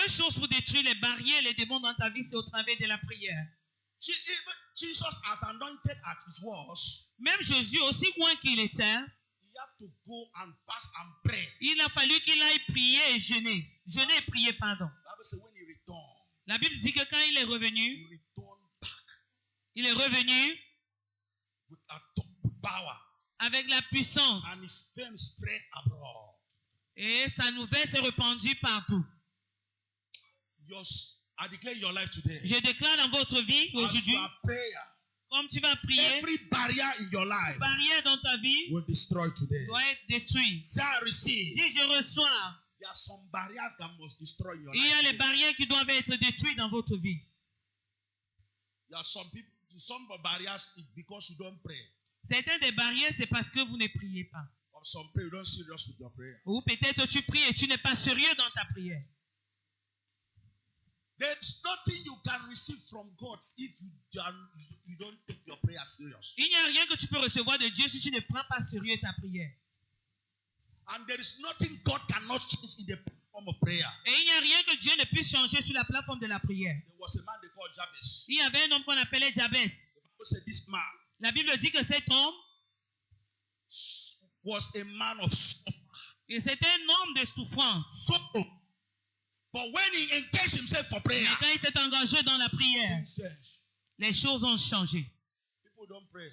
seule chose pour détruire les barrières, les démons dans ta vie, c'est au travers de la prière. Jesus, as anointed as he was, Même Jésus, aussi loin qu'il était, he have to go and fast and pray. il a fallu qu'il aille prier et jeûner. Jeûner et prier, pardon. Bible says when he returned, La Bible dit que quand il est revenu, he returned back il est revenu with power, avec la puissance. and his fame spread abroad. Et sa nouvelle s'est répandue partout. I declare your life today. Je déclare dans votre vie As aujourd'hui, you are prayer, comme tu vas prier, every barrier in your life barrière dans ta vie will destroy today. doit être détruite. Say I receive. Si je reçois, There are some barriers that must destroy your il y a life. les barrières qui doivent être détruites dans votre vie. There are some barriers is because you don't pray. Certaines des barrières, c'est parce que vous ne priez pas. Or some pray, you don't serious with your prayer. Ou peut-être tu pries et tu n'es pas sérieux dans ta prière. There's nothing you can receive from God if you don't take your prayer serious. Il n'y a rien que tu peux recevoir de Dieu si tu ne prends pas sérieux ta prière. And there is nothing God cannot change in the form of prayer. Et il n'y a rien que Dieu ne puisse changer sur la plateforme de la prière. There was a man they called Jabez. Il y avait un homme qu'on appelait Jabez. The Bible said this man La Bible dit que cet homme, was a man of suffering. et c'était un homme de souffrance. But when he engaged himself for prayer, Mais quand il s'est engagé dans la prière, things changed. les choses ont changé. People don't pray.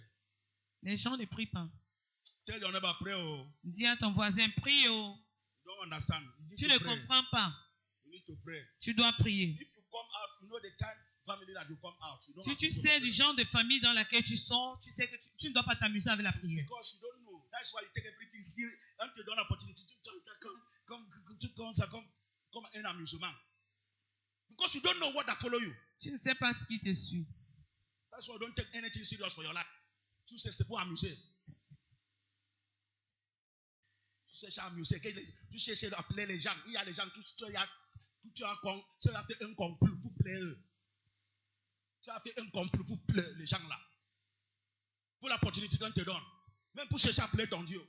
Les gens ne prient pas. Tell your neighbor, pray. Oh. Dis à ton voisin, prie. Oh. You don't understand. You need Tu to ne pray. comprends pas. You need to pray. Tu dois prier. If you come out, you know the kind of family that you come out. You don't Si have tu to go sais to du pray. genre de famille dans laquelle tu sors, tu sais que tu ne dois pas t'amuser avec la prière. Because you don't know. That's why you take everything serious. Until you don't have opportunity to come in amusement. Because you don't know what that follow you. Tu ne sais pas ce qui te suit. That's why you don't take anything serious for your life. Tu sais, c'est pour amuser. Tu cherches à amuser. Tu cherches à appeler les gens. Il y a les gens, tu as fait un complot pour plaire eux. Tu as fait un complot pour plaire les gens là. Pour l'opportunité qu'on te donne. Même pour chercher à plaire ton Dieu.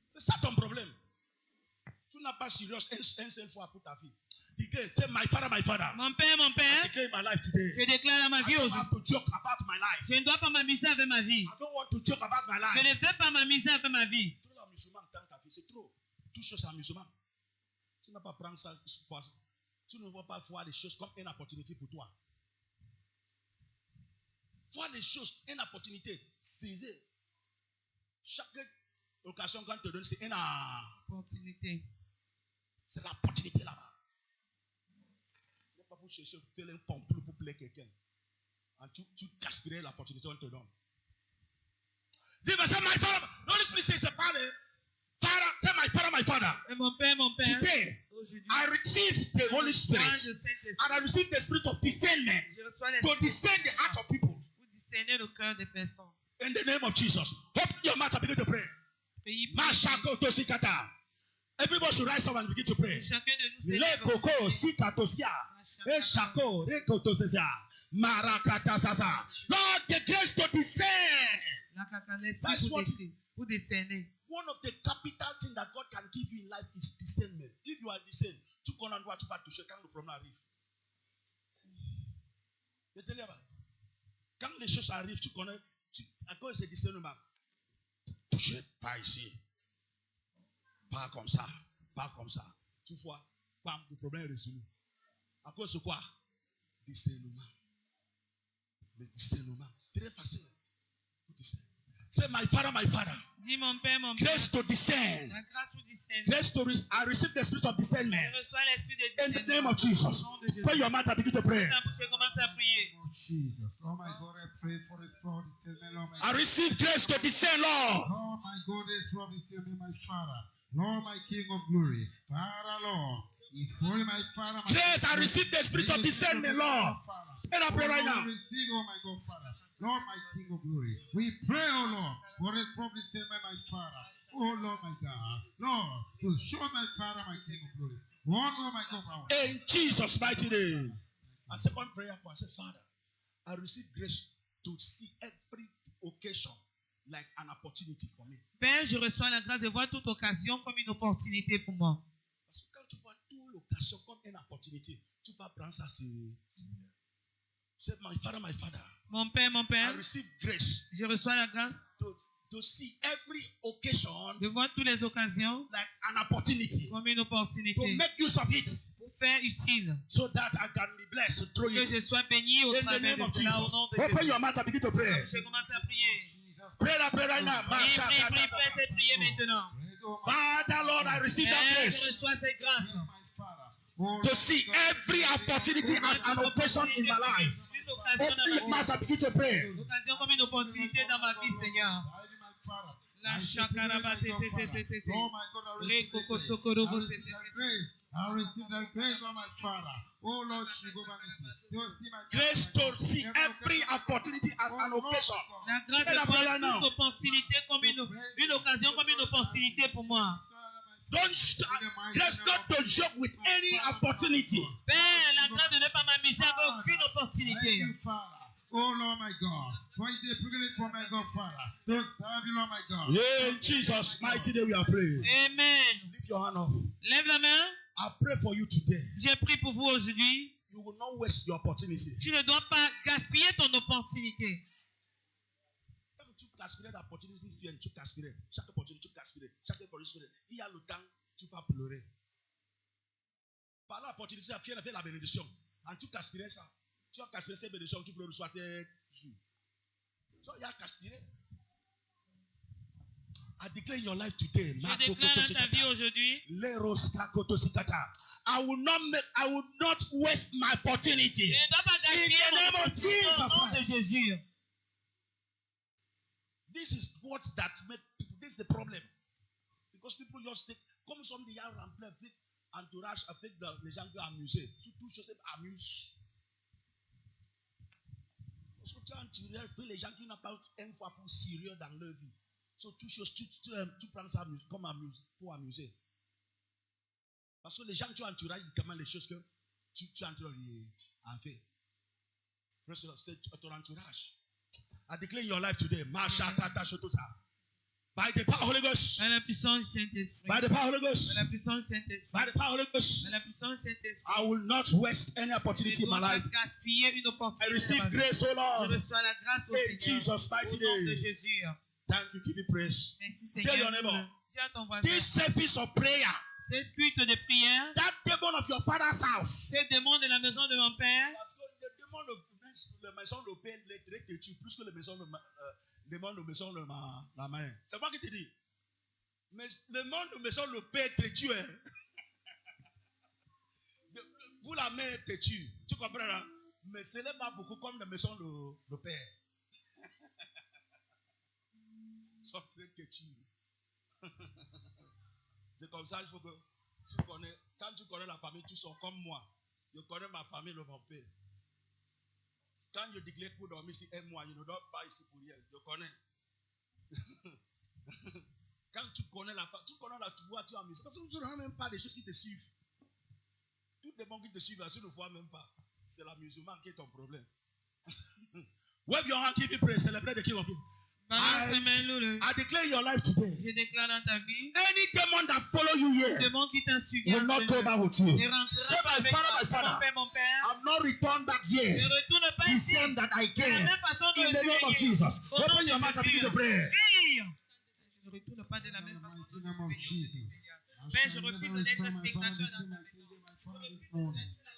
C'est ça ton problème. Tu n'as pas sérieux un seul fois pour ta vie. Declare, say, my father, my father. Mon père, I declare my life today. je déclare dans ma vie I don't aujourd'hui. have to joke about my life. Je ne dois pas m'amuser avec ma vie. I don't want to joke about my Je life. ne veux pas m'amuser avec ma vie. Trop l'amusement dans ta vie, c'est trop. Tout chose amusement. Tu n'as pas prendre ça. Tu ne vas pas voir les choses comme une opportunité pour toi. Voir les choses, une opportunité. Saisir. Chaque occasion qu'on te donne, c'est une Opportunité. c'est l'opportunité là-bas. Ce n'est pas pour chercher à faire un complot pour plaire quelqu'un. Tu gaspillerais l'opportunité qu'on te donne. Dis, my father, don't listen, say, c'est pas le Father, say, my father, my father. Et mon père, Today, aujourd'hui, I receive the Holy Spirit and I receive the spirit of discernment je reçois to discern the hearts of people. pour discerner le cœur des personnes. In the name of Jesus. Open your mouth and begin to pray. Priez, Mashako tosikata. Everybody should rise up and begin to pray. chacun de nous Le koko sikatosia. Eshako rekotosia. Marakata sasa. Lord, the grace to discern. That's what pour discerner. one of the capital things that God can give you in life is discernment. If you are discerned, tu connais droit, tu vas toucher quand le problème arrive. Je te dis, quand les choses arrivent, tu connais, à cause de discernement, touchez pas ici, pas comme ça, pas comme ça. Tu vois, bam, le problème est résolu. À cause de quoi? Discernement. Le discernement, très facile. Say, my father, my father. Dis mon père, mon père. Grace to discern. La grâce pour discerner. Grace to I receive the spirit of discernment. Je reçois l'esprit de In the discernement. name of Jesus. Au nom de Jésus. Put your mouth and begin to pray. Je commence à prier. Oh Jesus, oh my God, I pray for this Lord, discernment, Lord, my I receive grace to discern, Lord. Lord, my God, this Lord, discernment, my Father, Lord, my King of glory, Father, Lord, is for my Father, my Grace, I receive the spirit of discernment, Lord. Let us pray right now. Receive, oh my God, Father, Lord, my King of glory. We pray, oh Lord, for this Lord, discernment, my Father, oh Lord, my God, Lord, to show my Father, my King of glory. One, oh my God, power. In Jesus' mighty name. A second prayer point. Say, Father, I receive grace to see every occasion like an opportunity for me. Père, je reçois la grâce de voir toute occasion comme une opportunité pour moi. Parce que quand tu vois toute l'occasion comme une opportunité, tu vas prendre ça sur. Say, my father. Mon Père, I receive grace je reçois la grâce to see every occasion de voir toutes les occasions like an opportunity. comme une To opportunité make use of it. pour faire utile. So that I can be blessed through Que it. je sois béni au In the travers name de of cela au Jesus. nom de Open Jésus. your mouth and begin to pray. Je commence à prier. Pray right now. Prie, fais cette prière maintenant. Father, Lord, I receive that Père, je grace reçois cette grâce. to see every opportunity as an occasion in my life. Une occasion Open dans your ma mouth and begin to pray. vie. L'occasion comme une opportunité dans ma vie, Seigneur. La chakaraba, c'est. Rekoko sokorobo, c'est. I receive the grace of my Father. Oh Lord, Jehovah Nissi. Grace to see every opportunity as an occasion. La grâce de voir toute opportunité comme une occasion comme une opportunité pour moi. Grace not to joke with any opportunity. Père, la grâce de ne pas m'amuser avec aucune opportunité. Oh Lord my God, for it is a privilege for my God Father to serve you, Lord my God. Yeah, in Jesus' mighty name we are praying. Amen. Lift your hand up. Lève la main. I pray for you today. J'ai prié pour vous aujourd'hui. You will not waste your opportunity. Tu ne dois pas gaspiller ton opportunité. Quand tu gaspilles l'opportunité, tu gaspilles. Chaque opportunité, tu gaspilles. Chaque opportunité, il y a le temps, tu vas pleurer. Par l'opportunité, tu as fait la bénédiction. Et tu gaspilles ça. Tu as gaspillé cette bénédiction, tu peux recevoir ces jours. So, il y a gaspillé. I declare in your life today. Je déclare dans ta vie aujourd'hui. I will not waste my opportunity. Je ne dois pas gaspiller mon opportunité au nom de Jésus. This is what that make people. This is the problem. Because people just take, comme some des gens remplis avec entourage, avec les gens qui sont amusés. Surtout, je sais, amuse. Parce que tu as entouré les gens qui n'ont pas une fois pour sérieux dans leur vie. So, tu prends ça comme pour amuser. Parce que les gens que tu entourages, c'est comment les choses que tu entourages en fait. C'est ton entourage. I declare your life today. By the power of the Holy Ghost. Par la puissance du Saint-Esprit. By the power of the Holy Ghost. Par la puissance du Saint-Esprit. By the power of the Holy Ghost. Par la puissance du Saint-Esprit. I will not waste any opportunity in my life. Gaspiller une opportunité. I receive grace, oh Lord. Je reçois la grâce au In Seigneur. Jesus' mighty Au nom de name. Jésus. Thank you, give you praise. Merci Tell your Seigneur. neighbor. Dis à ton voisin. This service of prayer, Cette culte de prière, that demon of your father's house. ces démons de la maison de mon père, Parce que le démon de la maison de père est très têtu, plus que le démon de maison de la main. C'est moi qui te dis. Mais le démon de maison de père est têtu. Pour la main est têtu. Tu comprends, hein? Mais ce n'est pas beaucoup comme la maison de père. Ils sont très têtus. C'est comme ça, il faut que tu connais. Quand tu connais la famille, tu sors comme moi. Je connais ma famille, le mon père. Quand je déclare pour dormir ici un mois, je ne dors pas ici pour rien. Je connais. Quand tu connais la famille, tu connais la toi, tu as mis. Parce que tu n'as même pas des choses qui te suivent. Toutes les gens qui te suivent, tu ne vois même pas. C'est la musulman qui est ton problème. Wave your hand, give me praise, celebrate the King of Kings. I declare your life today. Je déclare dans ta vie. Any demon that follow you here Démon qui t'a suivi. will not go back with you. Ne rentrera pas avec toi. Mon père. I'm not returned back here. Ne retourne pas The ici. same that I De la came. même façon dont In the name of Jesus. Open your mouth and begin to pray. Je ne retourne pas de la même façon. In the name of Jesus. Père, je refuse d'être un spectateur dans ta vie.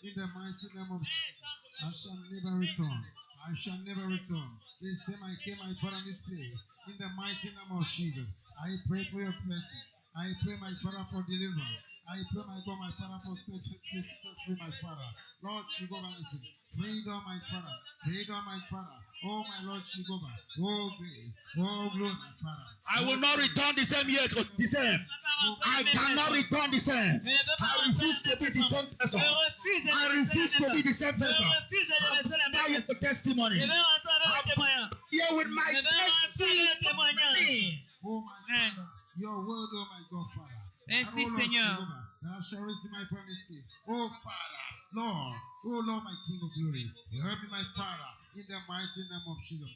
In the mighty name of Jesus, I shall never return. I shall never return. This time I came, I found in this place. In the mighty name of Jesus, I pray for your blessing. I pray, my Father, for deliverance. I pray, my God, my Father, for free, my Father. Lord, Jehovah, listen. Freedom, my Father. Freedom, my Father. Oh, my Lord, Jehovah. Oh, grace. Oh, glory, my Father. I will not return the same year. The same. I cannot return the same. I refuse to be the same person. I refuse to be the same person. I have a testimony. Here with my testimony. Oh, my Father. Your word, oh, my God, Father. Merci, Seigneur. Thou shalt receive my promise. Oh, Father, Lord, oh, Lord, my King of glory. Help me, my Father, in the mighty name of Jesus.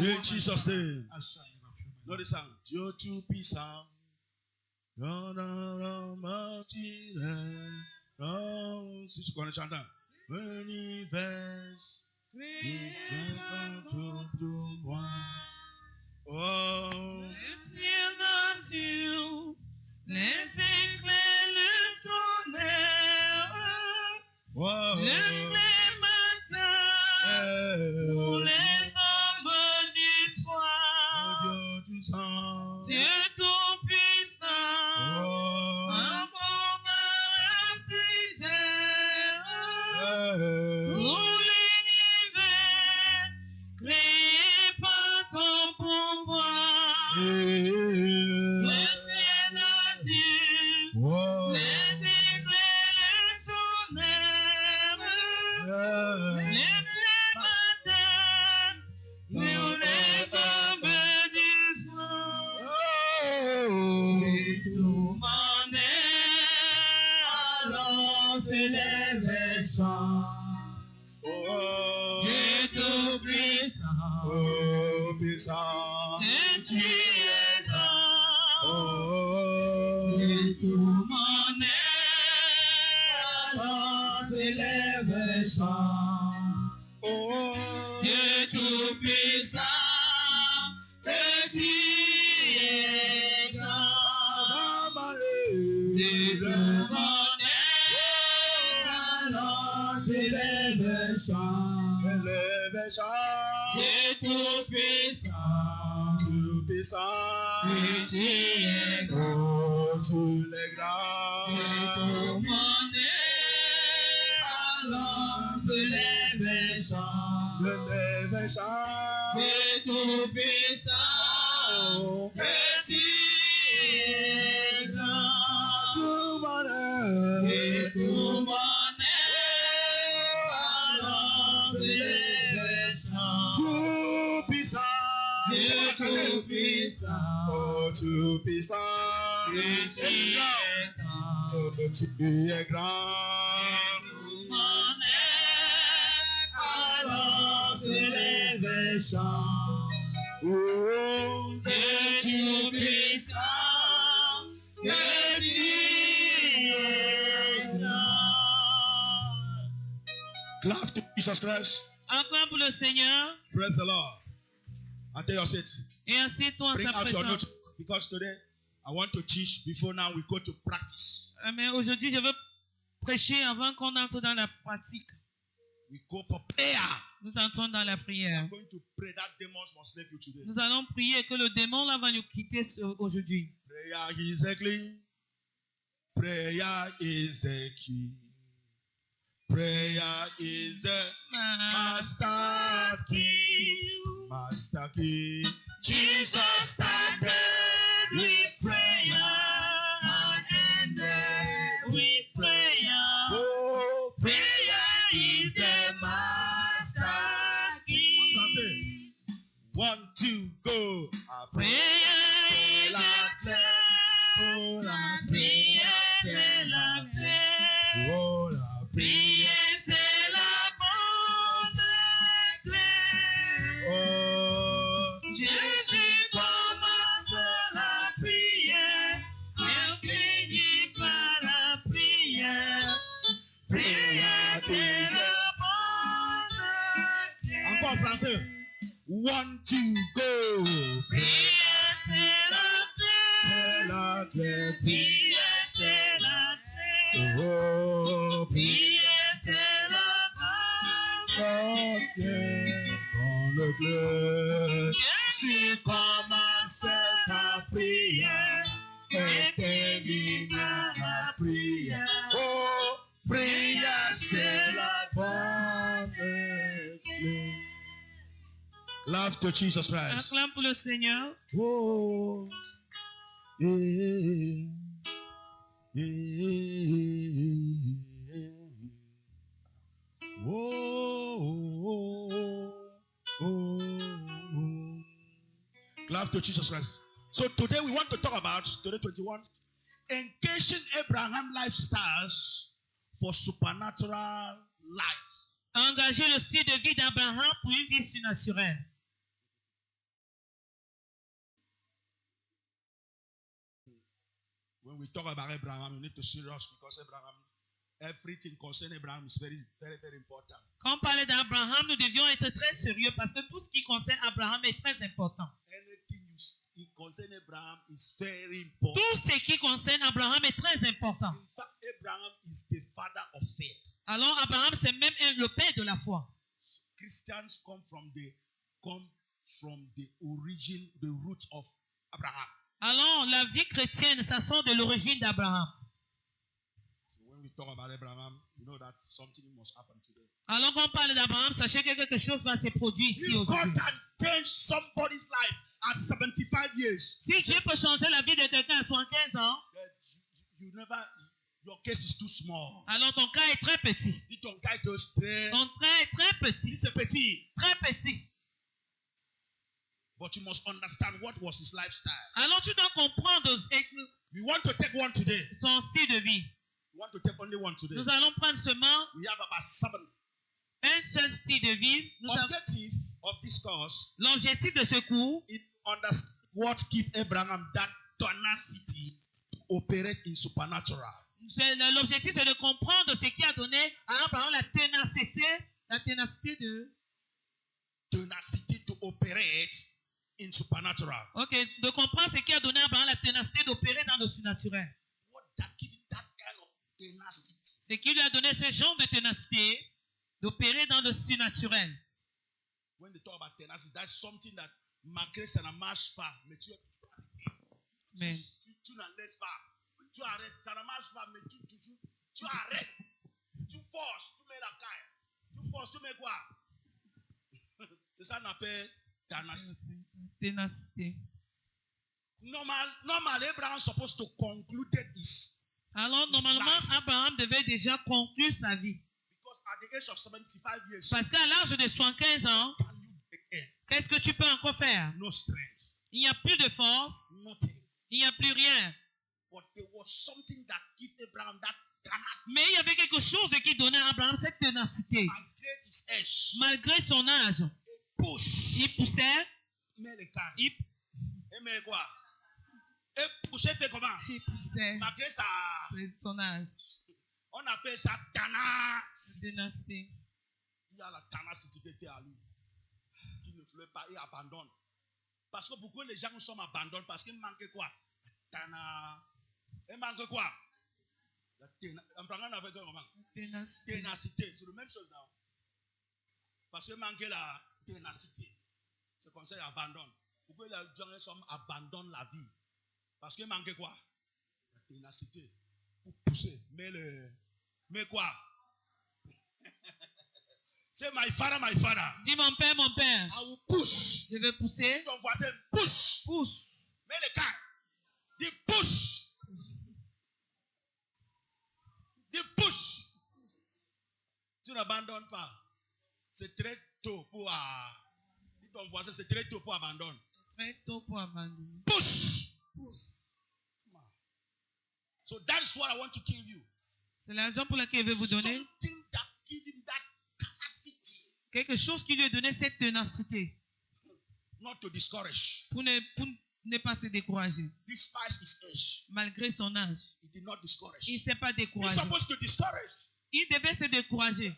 In Jesus' name. I shall never fail Know the song. Dieu tout puissant. Si tu connais chantant. Univers. Oh. Le ciel d'azur, les éclairs, le tonnerre, Wow. le clair matin, pour les ombres du soir. Dieu tout sang. Dieu tout-puissant, Oh. amour résidère, pour l'univers, créé par ton pouvoir. Le ciel d'azur, Wow. les éclairs, le tonnerre, les clairs matins, pour les ombres du soir. Et tout mon air, alors s'élève et chante. Dieu tout-puissant, Oh, puissant. Dieu tu es grand. Oh. Et tout mon air, alors s'élève et chante. Oh. Dieu tout-puissant, Dieu tu es grand. Dieu tout mon air, alors s'élève et chante. Dieu tout-puissant, Tout puissant. Dieu tu es grand. Oh, tu l'es grand. Dieu tout mon air, alors s'élève et chante. Le lève chant. Dieu tout-puissant, Dieu tu es grand. Tout bonheur. Et tout mon air, alors s'élève et chante. Tout puissant. Dieu tout-puissant, Oh, tout puissant. Dieu tu es grand. Oh, tu es grand. Tout mon air, alors s'élève et chante. Oh, Dieu tout-puissant, Dieu tu es grand. clap to Jesus Christ. Acclame pour le Seigneur Praise the Lord. And take your seat. et assieds-toi en Bring sa out your présence. notebook because today I want to teach before now we go to practice. Mais aujourd'hui, je veux prêcher avant qu'on entre dans la pratique. We go for prayer. Nous entrons dans la prière. I'm going to pray that demons must leave you today. Nous allons prier que le démon là va nous quitter aujourd'hui. Prayer is a key. Prayer is a key. Prayer is a master key. Master key. Jesus started with prayer and ended with prayer. Oh, Prayer is the master key. 1, 2, go. I Prayer is la the clé. Oh, la prière, c'est la clé. Oh, la Prière, c'est la bonne clé. Oh, Jésus commence la prière et finit par la prière. Prière, c'est la bonne clé. encore en français. 1, 2, go. Prière, c'est la C'est clé. la clé. Prière, c'est la clé. Oh, Prière, c'est la bonne clé. dans le clé. Jésus commence par prière et termine la prière. Oh, Prière, c'est la bonne clé. Love to Jesus Christ. Acclame pour le Seigneur. Oh, eh, eh, oh. Love to Jesus Christ. So today we want to talk about, today 21, engaging Abraham lifestyles for supernatural life. Engager le style de vie d'Abraham pour une vie surnaturelle. When we talk about Abraham, we need to serious because Abraham, everything concerning Abraham is very, very, very important. Quand on parle d'Abraham, nous devions être très sérieux parce que tout ce qui concerne Abraham est très important. Anything you concern Abraham is very important. Tout ce qui concerne Abraham est très important. In fact, Abraham is the father of faith. Alors Abraham, c'est même le père de la foi. Christians come from the origin, the root of Abraham. Alors la vie chrétienne, ça sort de l'origine d'Abraham. So when we talk about Abraham, you know that something must happen today. Alors quand on parle d'Abraham, sachez que quelque chose va se produire ici If God aujourd'hui. can change somebody's life at 75 years, Si Dieu peut changer la vie de quelqu'un à 75 ans, you never, your case is too small. alors ton cas est très petit. If ton cas est très, Ton cas est très petit. c'est petit. Très petit. But you must understand what was his lifestyle. Alors tu dois comprendre We want to take one today. son style de vie. We want to take only one today. Nous allons prendre seulement We have about 7. un seul style de vie. Objective of this course L'objectif de ce cours, is understand what give Abraham that tenacity to operate in supernatural. l'objectif c'est de comprendre ce qui a donné à Abraham la ténacité To operate in supernatural. Ok, de comprendre ce qui a donné à Abraham la ténacité d'opérer dans le surnaturel. What that give him that kind of tenacity? Ce qui lui a donné ce genre de ténacité d'opérer dans le surnaturel. When they talk about tenacity, that's something that malgré ça ne marche pas, mais tu n'en laisses pas. Tu arrêtes, ça ne marche pas, mais tu arrêtes. Tu forces, tu mets la caille. Tu forces, tu mets quoi? C'est ça qu'on appelle Ténacité. Normal, Abraham is supposed to conclude his Alors, normalement, life. Abraham devait déjà conclure sa vie. Because at the age of 75 years, Parce qu'à l'âge de 75 ans, can you begin? qu'est-ce que tu peux encore faire? No strength, Il n'y a plus de force, nothing. il n'y a plus rien. But there was something that gave Abraham that tenacity. Mais il y avait quelque chose qui donnait à Abraham cette ténacité. Malgré his age, Malgré son âge, push. il poussait, Mais le cas. il Et mais quoi? Et pousser fait comment? poussait Malgré ça, son âge. on appelle ça tenacity. Ténacité. Il y a la tenacité qui était à lui. Qui ne voulait pas et abandonne. Parce que pourquoi les gens sont abandonnés? Parce qu'il manquait quoi? Il manque quoi? En français, on appelle comment? Ténacité. C'est la même chose là. Parce qu'il manquait la ténacité. C'est comme ça qu'il abandonne. Pourquoi les gens abandonnent la vie? Parce qu'il manquait quoi? La ténacité. Pour pousser. Mais quoi? C'est my father. Dis mon père, I will push. je vais pousser. Ton voisin, push. Pousse. Mais le cas, dis push. Dis push. Tu n'abandonnes pas. C'est très tôt pour. Dis ton voisin, c'est très tôt pour abandonner. Très tôt pour abandonner. Push. So that's what I want to give you. C'est la raison pour laquelle je vais vous donner Something that give him that capacity. quelque chose qui lui a donné cette ténacité Not to discourage. pour ne pas se décourager. Despite his age. Malgré son âge, He did not discourage. il ne s'est pas He's découragé. supposed to discourage. Il devait se décourager.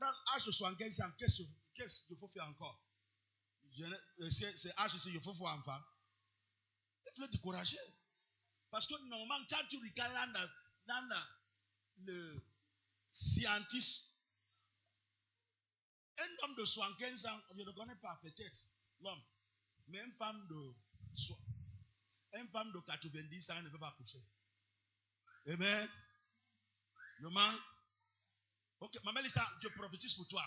Dans l'âge de 75 ans, qu'est-ce qu'il faut faire encore? C'est âge ici, il faut faire enfant. Il faut le décourager. Parce que normalement, quand tu regardes dans le scientiste, un homme de 75 ans, je ne le connais pas peut-être, l'homme, mais une femme de 90 ans ne peut pas coucher. Amen. Yoman. Ok, Maman Lisa, je prophétise pour toi.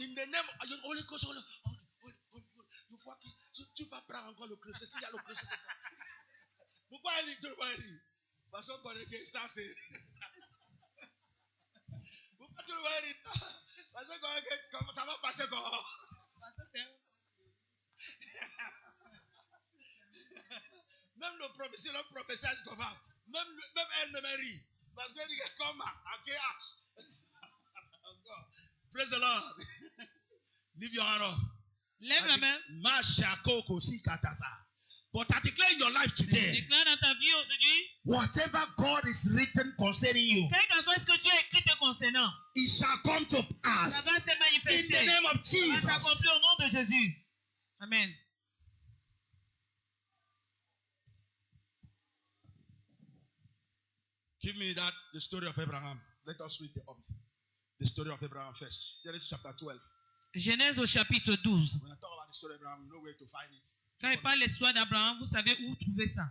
In the name of Holy Ghost, tu vas prendre encore le creuset. S'il y a le creuset, c'est quoi? Pourquoi il dit parce qu'on connaît que ça, c'est. Pourquoi tu le vois rire? Parce qu'on connaît que ça va passer quoi? Même le professeur, le professeur, c'est comment? Même elle me rit. Parce que regarde comment? À quel âge? Praise the Lord. Leave your hand up. Lève la main. Mashako kosi katasa. But I declare in your life today, Déclare dans ta vie aujourd'hui, whatever God is written concerning you, quel que soit ce que Dieu a écrit te concernant, it shall come to ça pass va se in the manifester. name of Ça va Jesus. s'accomplir au nom de Jésus. Amen. Give me the story of Abraham. Let us read the story of Abraham first. Genesis chapter 12. Genèse au chapitre 12. When I talk about the story of Abraham, you know where to find it. Quand il parle de l'histoire d'Abraham, vous savez où trouver ça.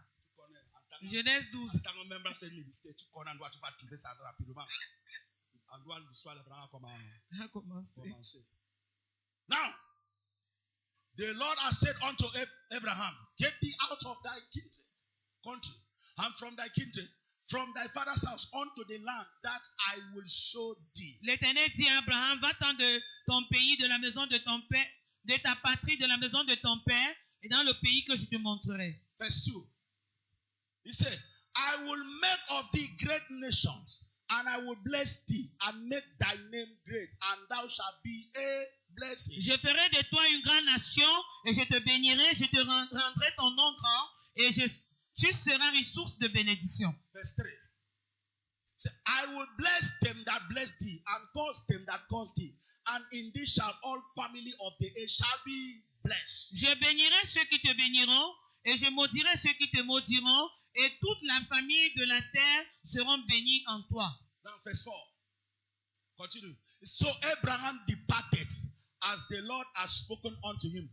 Genèse 12. En tant que membre, c'est l'histoire. Tu connais, tu vas trouver ça rapidement. En droit, l'histoire d'Abraham a commencé. Now, the Lord has said unto Abraham, get thee out of thy country, and from thy kindred, from thy father's house, unto the land that I will show thee. L'Éternel dit à Abraham, va-t'en de ton pays, de la maison de ton père, de ta patrie, de la maison de ton père, et dans le pays que je te montrerai. Verse 2. He said, I will make of thee great nations, and I will bless thee, and make thy name great, and thou shalt be a blessing. Je ferai de toi une grande nation, et je te bénirai, je te rendrai ton nom grand, et tu seras une source de bénédiction. Verse 3. Say, I will bless them that bless thee, and curse them that curse thee, and in thee shall all family of the earth shall be blessed. Je bénirai ceux qui te béniront, et je maudirai ceux qui te maudiront, et toute la famille de la terre seront bénies en toi. Now, verse 4. Continue. So Abraham departed as the Lord had spoken unto him,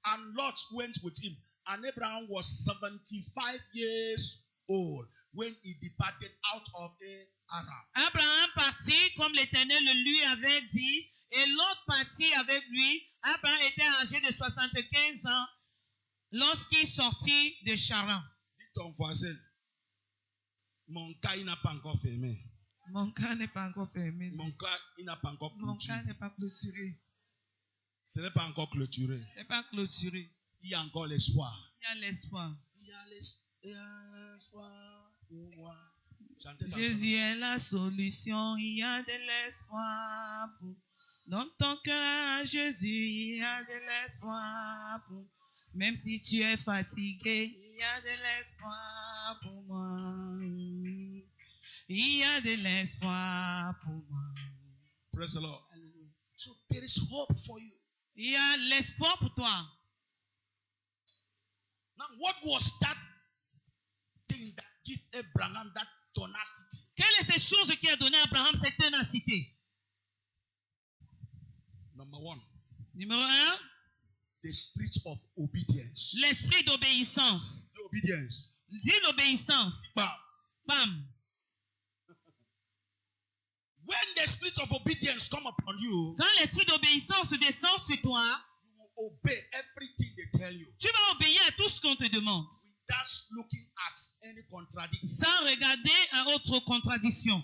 and Lot went with him. And Abraham was 75 years old when he departed out of Aram. Abraham partit comme l'Éternel le lui avait dit, et l'autre partit avec lui. Abraham était âgé de 75 ans lorsqu'il sortit de Charan. Dis ton voisin, mon cas, il n'a pas encore fermé. Mon cas n'est pas encore fermé. Mon cas, il n'a pas encore Mon clôturé. cas n'est pas clôturé. Ce n'est pas encore clôturé. C'est pas clôturé. Il y a encore l'espoir. Il y a l'espoir. Il y a l'espoir pour moi. Chantez ta Jésus est la solution. Il y a de l'espoir pour. Dans ton cœur, Jésus, il y a de l'espoir pour. Même si tu es fatigué, il y a de l'espoir pour moi. Il y a de l'espoir pour moi. Praise the Lord. So there is hope for you. Il y a l'espoir pour toi. Now, what was that thing that gave Abraham that tenacity? Quelle est cette chose qui a donné à Abraham cette ténacité? Number one, Numéro 1, the spirit of obedience. l'esprit d'obéissance. The obedience. Dis l'obéissance. Bam. Bam. When the spirit of obedience come upon you, Quand l'esprit d'obéissance descend sur toi, you will obey everything they tell you tu vas obéir à tout ce qu'on te demande, without looking at any contradiction. sans regarder à autre contradiction.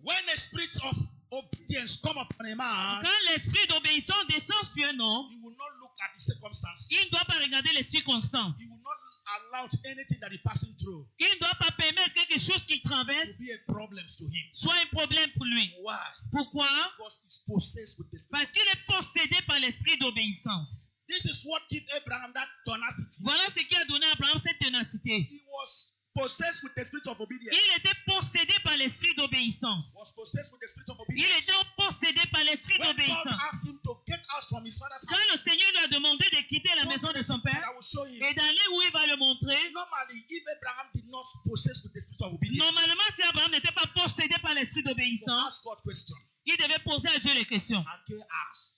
When the spirit of obedience come upon a man, Quand l'esprit d'obéissance descend sur un homme, he will not look at the circumstances. il ne doit pas regarder les circonstances. He will not allow anything that is passing through Il ne doit pas permettre quelque chose qu'il traverse to be a problem to him. soit un problème pour lui. Why? Pourquoi? Because he's possessed with the spirit. Parce qu'il est possédé par l'esprit d'obéissance. This is what gave Abraham that tenacity. Voilà ce qui a donné à Abraham cette ténacité. He was possessed with the spirit of obedience. Il était possédé par l'esprit d'obéissance. Was possessed with the spirit of Il obedience. était possédé par l'esprit When God d'obéissance. asked him to get out from his father's Quand house, le Seigneur lui a demandé de quitter la maison de son père I will show you. et d'aller où il va le montrer, Normally, if Abraham did not possess with the spirit of obedience, normalement, si Abraham n'était pas possédé par l'esprit he will d'obéissance, ask God question. il devait poser à Dieu les questions. Ake ask.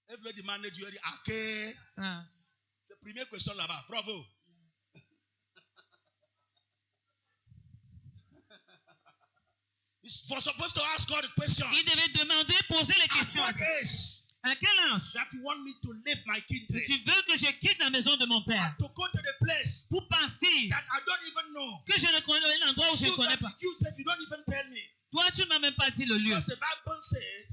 Everybody manage you. Ake. Ah. C'est la première question là-bas. Bravo. He's supposed to ask God a question. Il devait demander, poser les At questions. what age À quel âge that you want me to leave my kindred? tu veux que je quitte la maison de mon père To go to the place pour partir that I don't even know. que je ne connais un endroit où je ne You, connais pas? you said you don't even tell me. Toi, tu ne m'as même pas dit le lieu. Because the Bible said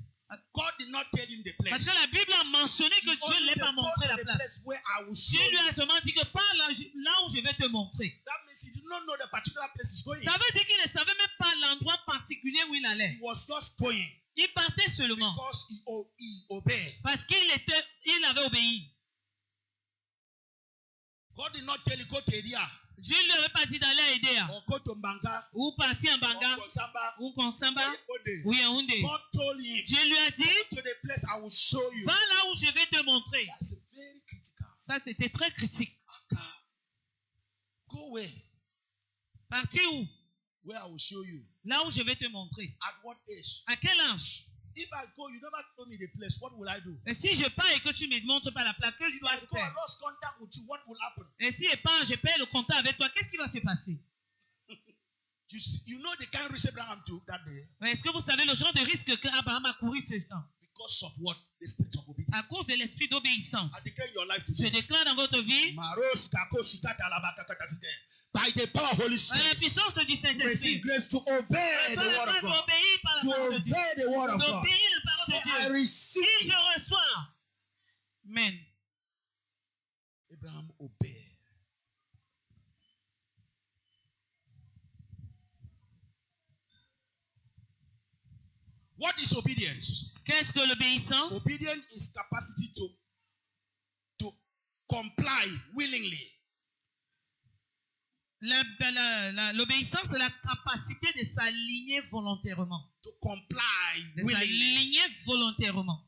God did not tell him the place. Parce que la Bible a mentionné que He Dieu ne only l'a said, pas go montré to la the place. place where I will show Dieu lui you. a seulement dit que par là où je vais te montrer. That means he did not know the particular place he's going. Ça veut dire qu'il ne savait même pas l'endroit particulier où il allait. He was just going Il partait seulement because he obeyed. parce qu'il avait obéi. God did not tell you go to Eria Dieu ne lui avait pas dit d'aller à Edea, or go to Mbanga ou partir en Banga, or Konsamba ou Konsamba, or Ode. ou Yaoundé. God told him, Dieu lui a dit, go to the place I will show you. va là où je vais te montrer. That's very critical. Ça, c'était très critique. Go where? Partir où? Where I will show you. Là où je vais te montrer. At what age? À quel âge? If I go, you never told me the place, what will I do? Et si je pars et que tu me montres pas la plaque, que je If dois I go and faire? lost contact with you, what will happen? Et si je pars, je paye le contact avec toi, qu'est-ce qui va se passer? You know the kind of risk Abraham took that day? Est-ce que vous savez le genre de risque qu'Abraham a couru ce temps? Because of what? The spirit of obedience. À cause de l'esprit d'obéissance. I declare your life Je today. déclare dans votre vie, Maros kako shikata alabakakatasite. By the power of Holy par la Spirit, puissance du receive Saint-Esprit, grace to obey the par la word of grâce God. d'obéir par la To parole de Dieu. obey the word of God. D'obéir la Say, parole de I Dieu. receive. Si je reçois. Amen. Abraham obeyed. What is obedience? Qu'est-ce que l'obéissance? Obedience is capacity to comply willingly. L'obéissance, c'est la capacité de s'aligner volontairement. To comply De willingly s'aligner volontairement.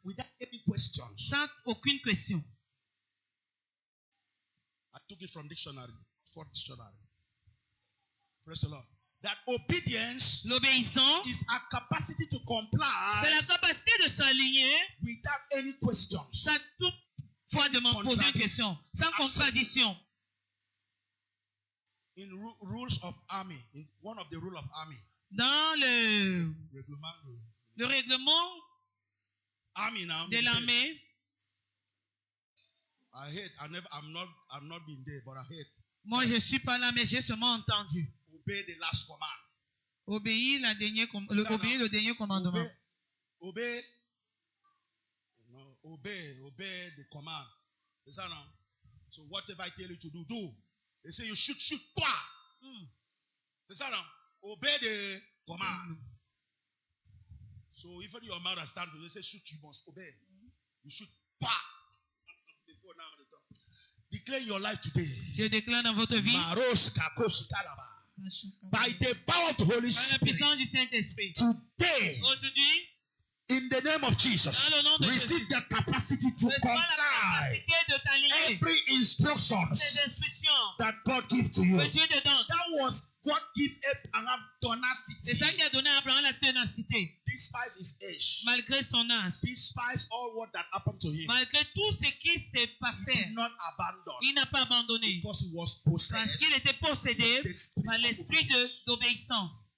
without any questions. Sans aucune question. I took it from dictionary, fourth dictionary. Praise the Lord. That obedience L'obéissance, is a capacity to c'est comply la capacité de s'aligner without any questions. sans toutefois de m'en poser une question. Sans contradiction. In rules of army, in one of the rule of army, Dans le règlement army now. de l'armée, I hate. I'm not been there, but I hate. moi je ne suis pas là, mais j'ai seulement entendu. Obey the last command. Obéir obéir le dernier commandement. Obey the command. Is that now? So whatever I tell you to do, do. They say you shoot. Is that now? Obey the command. So even your mother stand, they say shoot, you must obey. You shoot. Before now they talk. Declare your life today. Je déclare dans votre vie, By the power of the Holy par la puissance du Spirit. Saint-Esprit. Today, Aujourd'hui, in the name of Jesus, dans le nom de receive Jésus, the capacity to reçois la comply capacité de t'aligner. every instructions Ces instructions that God gives to you. que Dieu te donne. That was what give Abraham C'est tenacity. ça qui a donné à Abraham la ténacité. Despite his age, Malgré son âge, despite all what that happened to him, malgré tout ce qui s'est he passé, did not abandon il n'a pas abandonné. because he was Parce possessed qu'il était possédé with the spirit par of l'esprit obedience. d'obéissance.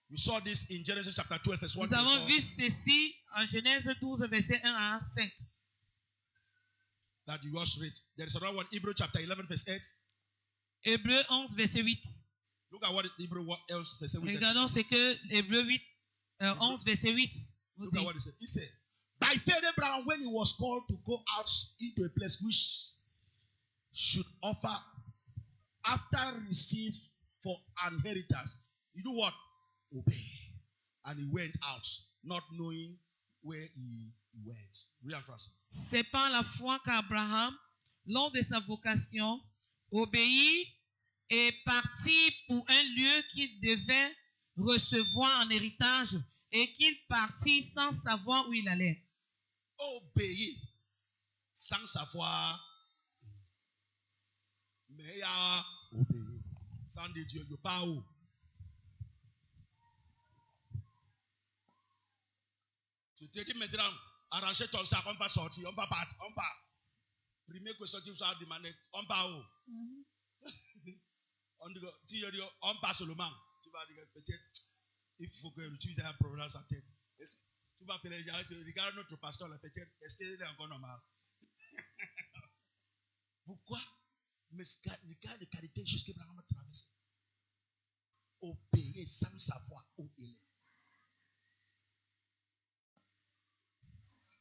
We saw this in Genesis chapter 12, verse 1 Nous to avons 4, vu ceci en Genèse 12, verset 1 à 5. that you just read. There is another one, Hebrew chapter 11, verse 8. Hébreu 11, verset 8. Look at what Hebrew else verse 8. Regardons ce que Hébreu 11, verset 8 nous Look at dit. what he said. He said, by faith Abraham, when he was called to go out into a place which should offer after receive for an inheritance, you know what? Obey. And he went out, not knowing where he went. Real France. C'est par la foi qu'Abraham, lors de sa vocation, obéit et partit pour un lieu qu'il devait recevoir en héritage et qu'il partit sans savoir où il allait. Obéir sans savoir. Mais il y a obéir. Sans de Dieu, il n'y a pas où. Tu te dis maintenant, arrangez ton sac, on va sortir, on va partir, on part. Première question que vous avez demandé, on part où? On part seulement. Tu vas dire peut-être, il faut que tu aies un problème dans sa tête. Tu vas appeler, regarde notre pasteur, peut-être, est-ce qu'il est encore normal? Pourquoi? Mais regarde les qualités de choses qu'Abraham a traversées. Obéir sans savoir où il est.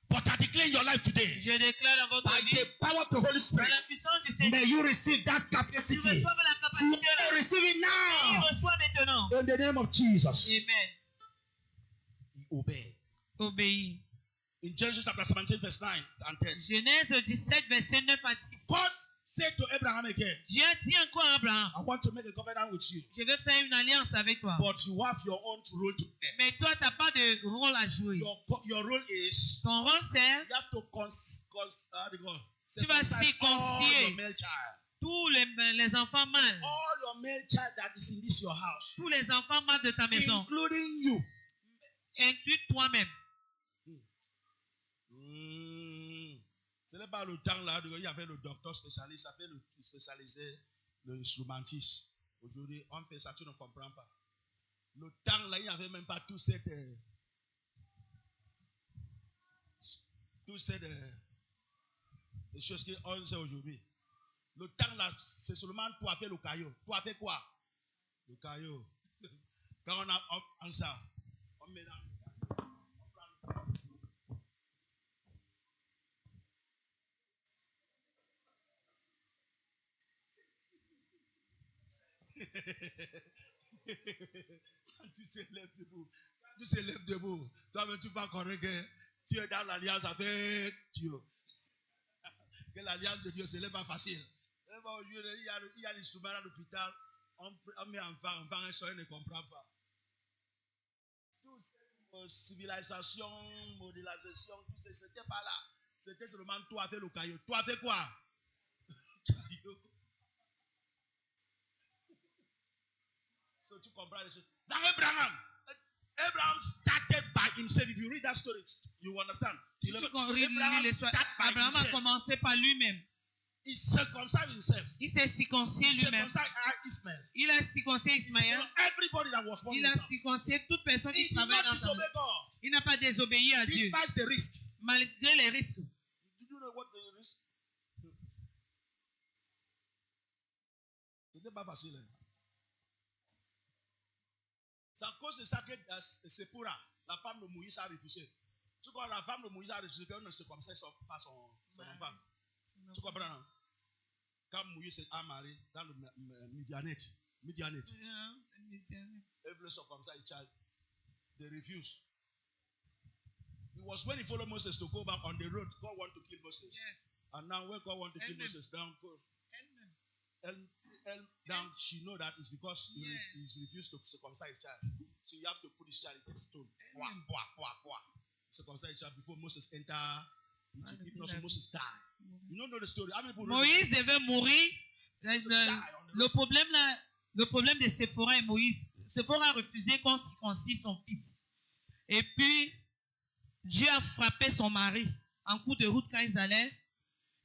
But I declare in your life today, Je déclare dans votre by vie, the power of the Holy par Spirit, la puissance du Seigneur, may you receive that que tu capacity. reçoives la capacité là. Receive it Il now. reçoit maintenant. In the name of Jesus. Amen. He obeyed. Obéis. In Genesis chapter 17, verse 9 and 10. Genèse 17, verset 9 à 10. God said to Abraham again, Dieu dit encore à Abraham, I want to make a covenant with you, je vais faire une alliance avec toi. but you have your own role to play. Mais toi, tu n'as pas de rôle à jouer. Your role is, Ton rôle, c'est you have to tu vas circumcise all circoncier your male child. tous les enfants mâles. All your male child that is in this your house, Tous les enfants mâles de ta maison. including you. Inclus toi-même. Ce n'est pas le temps là, il y avait le docteur spécialiste, il y avait le spécialisé, le instrumentiste. Aujourd'hui, on fait ça, tu ne comprends pas. Le temps là, il n'y avait même pas toutes ces choses qu'on sait aujourd'hui. Le temps là, c'est seulement toi fait le caillou. Toi fait quoi? Le caillou. Quand on a ça, on met dans le caillou. On prend le caillou. Quand tu s'élèves debout, toi-même tu vas connaître que tu es dans l'alliance avec Dieu. Que l'alliance de Dieu, ce n'est pas facile. Il y a l'instrument à l'hôpital, on met enfant un soeur ne comprend pas. Toutes ces civilisations, modélisation, tout ça, c'était pas là. C'était seulement toi avec le caillou. Toi avec quoi? Caillou. So tu comprends les choses. Dans Abraham started by himself. If you read that story, you understand. Abraham a commencé par lui-même. He circumcised himself. Il s'est circoncisé lui-même. Ismael. Il a circoncisé Ismaël. Everybody that was born Il a circoncisé toute personne qui travaille dans sa maison. Il n'a pas désobéi à Dieu. Despite the risk. Malgré les risques. Did you know what the risk? C'était pas facile. Hein? C'est à cause de ça que Séphora, la femme de Moïse, a refusé. Tu comprends, la femme de Moïse a refusé qu'elle ne se circoncis pas son enfant. Tu comprends, non? Quand Moïse a marié dans le Midianite. Elle voulait circoncire a child. They refused. It was when he followed Moses to go back on the road, God wanted to kill Moses. Yes. And now when God wanted to kill Moses, down, down, she know that it's because he's refused to circumcise his child. So you have to put his child in a stone. Circumcise his child before Moses enter Egypt. If not, so Moses die. You don't know the story. How many people Moïse devait mourir. Le problème de Séphora et Moïse, Séphora a refusé qu'on circoncise son fils. Et puis, Dieu a frappé son mari en cours de route quand ils allaient.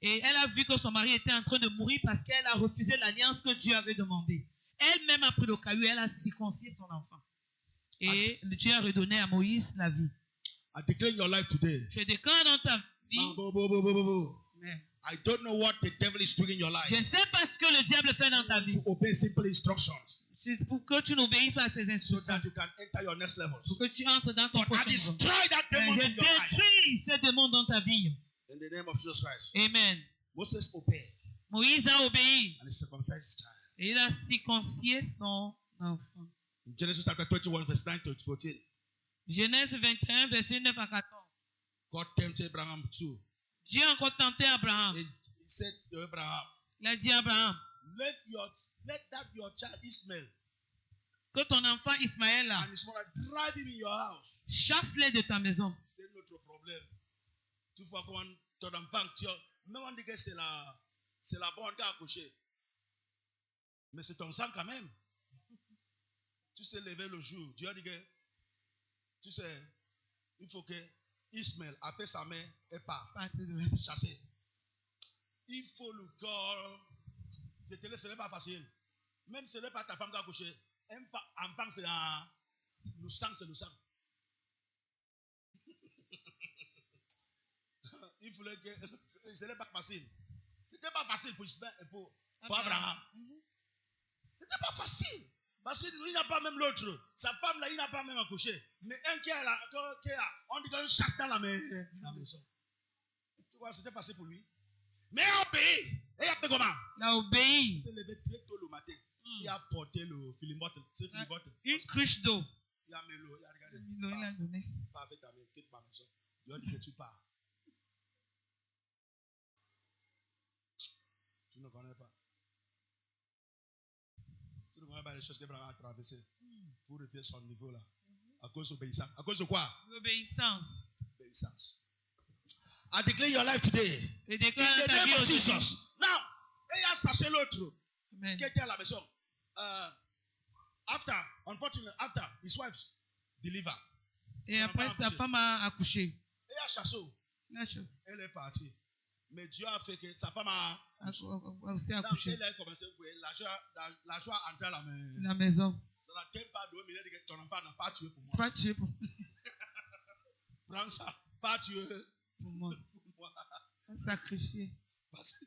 Et elle a vu que son mari était en train de mourir parce qu'elle a refusé l'alliance que Dieu avait demandée. Elle-même a pris le caillou, elle a circoncisé son enfant. Et Dieu a redonné à Moïse la vie. I declare your life today. Je déclare dans ta vie. I don't know what the devil is doing in your life. Je ne sais pas ce que le diable fait dans ta vie. To obey simple instructions. C'est pour que tu n'obéis pas à ses instructions. So that you can enter your next level. Pour que tu entres dans ton prochain niveau. Je détruis ces démons dans ta vie. In the name of Jesus Christ. Amen. Moses obeyed. Moïse a obéi. And he circumcised his child. Et il a circoncisé son enfant. In Genesis chapter 21, verse 9 to 14. Genèse 21, verset 9 à 14. God tempted Abraham too. Dieu a encore tenté Abraham. He said to Abraham, il a dit à Abraham, let that your child Ismael, que ton enfant Ismaël là, and his mother drive him in your house. Chasse-les de ta maison. C'est notre problème. Tu vois comment ton enfant, même on dit que c'est la bonté à coucher. Mais c'est ton sang quand même. Tu sais lever le jour. Dieu a dit que, tu sais, il faut que Ismaël a fait sa main et part. Chasser. Il faut le corps. Je te laisse, ce n'est pas facile. Même si ce n'est pas ta femme qui a couché. Enfant, c'est le sang, c'est le sang. Il fallait que. Ce n'est pas facile. C'était pas facile pour Abraham. C'était pas facile. Parce qu'il n'a pas même l'autre. Sa femme là, il n'a pas même accouché. Mais un qui a, on dit qu'on chasse dans la maison. Tu vois, c'était facile pour lui. Mais il a obéi. Et il a fait comment? Il a obéi. Il s'est levé très tôt le matin. Il a porté le filimote. Une cruche d'eau. Il a mis l'eau. Il a regardé. Il a donné. Pas avec ta main, quitte ma maison. Dieu dit que tu pars. Tu ne connais pas. Tu ne connais pas les choses qu'Abraham a traversées pour refaire son niveau là. À cause d'obéissance. À cause de quoi? L'obéissance. Obéissance. I declare your life today. Je In déclare the ta name vie of aujourd'hui. Jesus. Now, et a sachez l'autre Amen. qui était à la maison. After his wife delivered. Et après, sa femme a accouché. Et a chassé. La chose. Elle est partie. Mais Dieu a fait que sa femme a aussi donc, accouché. elle a commencé à jouer. La joie entrée à La maison. Ça n'a tellement pas de minutes que ton enfant n'a pas tué pour moi. Pas tué pour Prends ça. Pas tué moi. pour moi. Sacrifié. Parce que,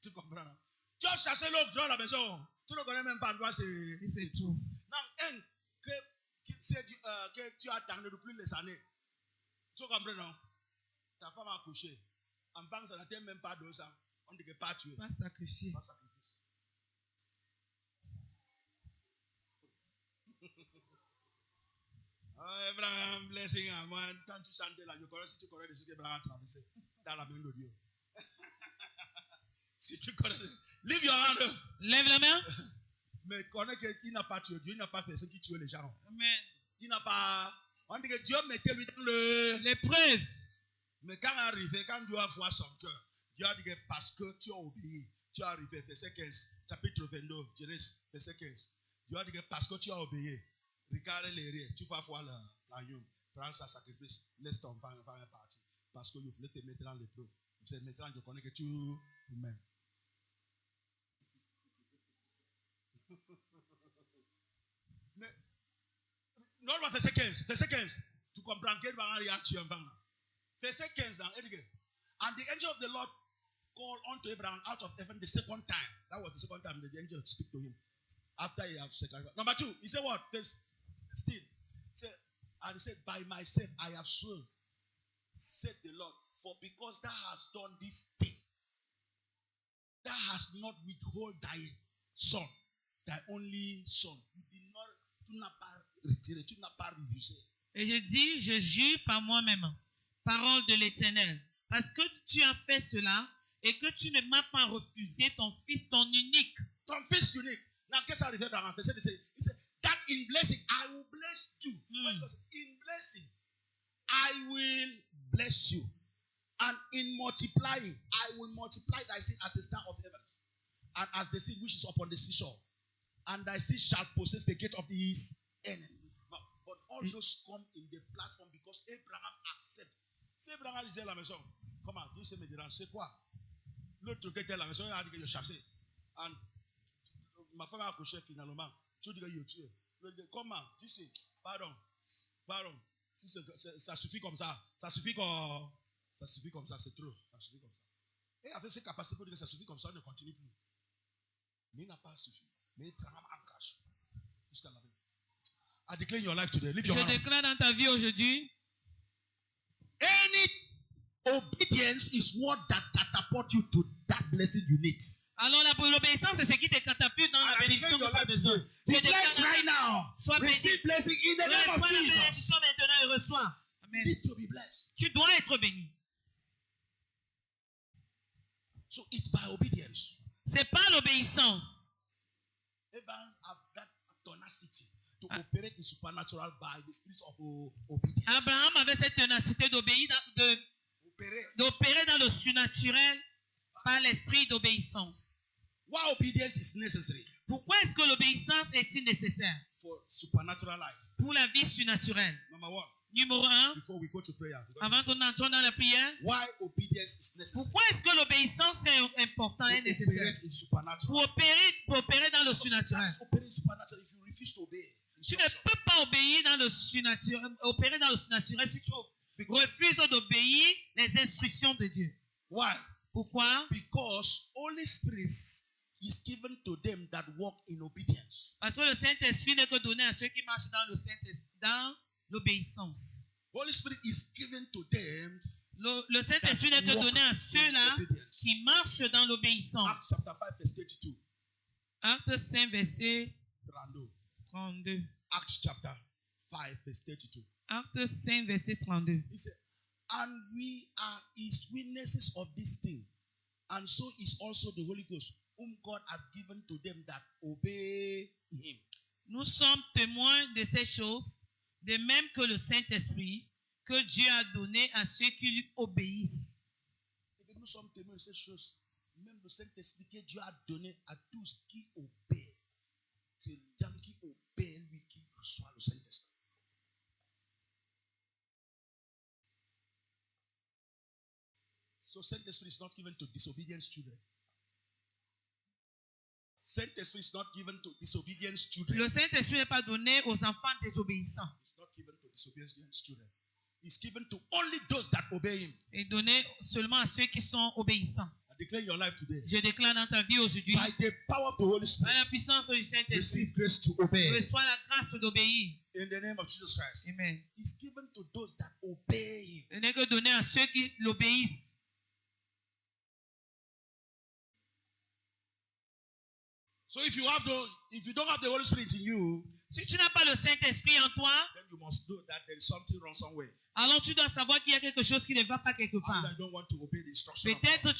tu comprends. Tu as chassé l'autre dans la maison. Tu ne connais même pas l'endroit, c'est tout. Non, que tu as attendu depuis les années. Tu comprends, non? Ta femme a accouché. En banque, ça n'atteint même pas 2 ans. On dit que pas tué. Pas sacrifié. Pas sacrifié. Oh, Abraham, blessing. Moi, quand tu chantes là, je connais si tu connais les choses qu'Abraham a traversées dans la main de Dieu. Si tu connais, leave your hand. Lève la main. Mais connais qu'il n'a pas tué Dieu, il n'a pas personne qui tue les gens. Amen. Il n'a pas. On dit que Dieu mettait lui dans le. L'épreuve. Mais quand arrivé, quand Dieu a voir son cœur, Dieu a dit que parce que tu as obéi, tu as arrivé, verset 15, chapitre 22, Genèse, verset 15. Dieu a dit que parce que tu as obéi, regarde les riens, tu vas voir la yum, prends sa sacrifice, laisse ton enfant partir. Parce que je voulais te mettre dans l'épreuve. C'est maintenant je connais que tu m'aimes. Mais, non, verset 15, verset 15. Tu comprends que va réagir en verset 15 dans and the angel of the Lord called unto Abraham out of heaven the second time. That was the second time the angel spoke to him after he had sacrificed. Number 2, he said what? Verse 16. And he said, by myself I have sworn, said the Lord, for because thou hast done this thing, thou hast not withhold thy son, thy only son. Tu n'as pas retiré, tu n'as pas refusé. Et je dis, je jure par moi-même, parole de l'Éternel, parce que tu as fait cela et que tu ne m'as pas refusé ton fils, ton unique. Ton fils unique. Now, qu'est-ce qui est arrivé dans la verset? He said, that in blessing, I will bless you. In blessing, I will bless you. And in multiplying, I will multiply thy seed as the star of heaven, and as the seed which is upon the seashore. And thy seed shall possess the gate of his enemy. But all those come in the platform because Abraham accepted. C'est Abraham disait à la maison, comment Dieu se me dérange, c'est quoi? L'autre qui était à la maison, il a dit que je chassais. And ma femme a accouché finalement. Tu dis que je tue. Comment? Tu sais, pardon. Si ça suffit comme ça. Ça suffit comme ça, c'est trop. Ça suffit comme ça. Et avec ses capacités pour dire que ça suffit comme ça, on ne continue plus. Mais il n'a pas suffi. Mais Abraham engage jusqu'à la fin. I declare your life today. Je déclare dans ta vie aujourd'hui. Any obedience is what that catapult you to that blessing you need. Alors l'obéissance, c'est ce qui te catapulte dans la bénédiction que tu as besoin. Be blessed right now. Receive blessing in the name of Jesus. La bénédiction maintenant et reçois. Amen. Need to be blessed. Tu dois être béni. So it's by obedience. C'est pas l'obéissance. Abraham have that tenacity to operate in supernatural by the spirit of obedience. Abraham avait cette ténacité d'obéir, d'opérer dans le surnaturel par l'esprit d'obéissance. Why obedience is necessary? Pourquoi est-ce que l'obéissance est-il nécessaire? For supernatural life. Pour la vie surnaturelle. Number 1. Numéro 1. Before we go to prayer. Avant qu'on entre dans la prière. Why obedience is necessary? Pourquoi est-ce que l'obéissance est importante et nécessaire? Pour opérer dans le surnaturel. Tu ne peux pas obéir dans le surnaturel, opérer dans le surnaturel si tu refuses d'obéir les instructions de Dieu. Why? Pourquoi? Because Holy Spirit is given to them that walk in obedience. Parce que le Saint-Esprit n'est que donné à ceux qui marchent dans l'obéissance. Holy Spirit is given to them. Le Saint-Esprit n'est que donné à ceux-là qui marchent dans l'obéissance. Acts chapter 5 verse 32. Acte 5 verset 32. Acts chapter 5 verse 32. Acte 5 verset 32. He said, And we are his witnesses of this thing. And so is also the Holy Ghost, whom God has given to them that obey him. Nous sommes témoins de ces choses, de même que le Saint-Esprit que Dieu a donné à ceux qui lui obéissent. Et nous sommes témoins de ces choses, même le Saint-Esprit que Dieu a donné à tous qui obéissent. C'est l'homme qui obéit, lui, qui reçoit le Saint-Esprit. So Saint-Esprit is not given to disobedient children. Saint-Esprit is not given to disobedient children. Le Saint-Esprit n'est pas donné aux enfants désobéissants. It's not given to disobedient children. It's given to only those that obey him. Il est donné seulement à ceux qui sont obéissants. I declare your life today. Je déclare dans ta vie aujourd'hui, By the power of the Holy par Spirit, la puissance du Saint-Esprit, receive grace to obey. reçois la grâce d'obéir. In the name of Jesus Christ. Amen. It's given to those that obey him. Il n'est que donné à ceux qui l'obéissent. So if you don't have the Holy Spirit in you, Si tu n'as pas le Saint-Esprit en toi, then you must know that there is something wrong somewhere. alors tu dois savoir qu'il y a quelque chose qui ne va pas quelque part. And I don't want to obey the instruction of God. Peut-être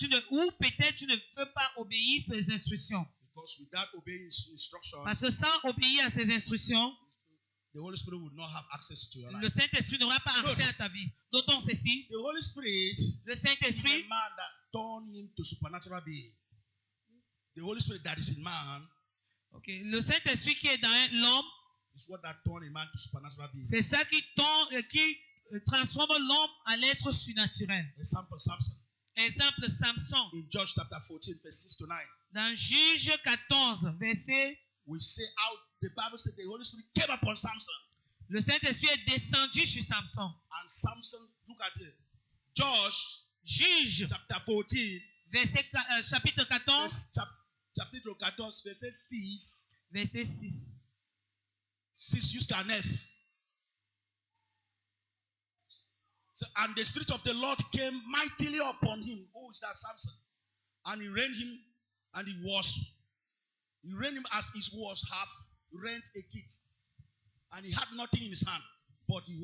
tu ne veux pas obéir ses instructions. Because without obeying his instruction, Parce que sans obéir à ses instructions, the Holy Spirit would not have access to your le life. Saint-Esprit n'aura pas accès à ta vie. Notons ceci, The Holy Spirit le is Saint-Esprit, a man that turned him to supernatural being. The Holy Spirit that is in man le Saint-Esprit qui est dans l'homme, is what that turned a man to supernatural being. c'est ça qui transforme l'homme à l'être surnaturel. Example, Samson. Exemple, Samson. In Judges chapter 14, verse 6 to 9, Dans Juge 14, verset, we say how the Bible said the Holy Spirit came upon Samson. le Saint-Esprit est descendu sur Samson. And Samson, look at it. Judges Juge, chapter 14, chapitre 14, chapitre 14, verset 6. verset 6. 6 jusqu'à 9. So, and the Spirit of the Lord came mightily upon him. Who is that? Samson. And he reigned him, and he reigned him as he was half rent a kid. And he had nothing in his hand, but he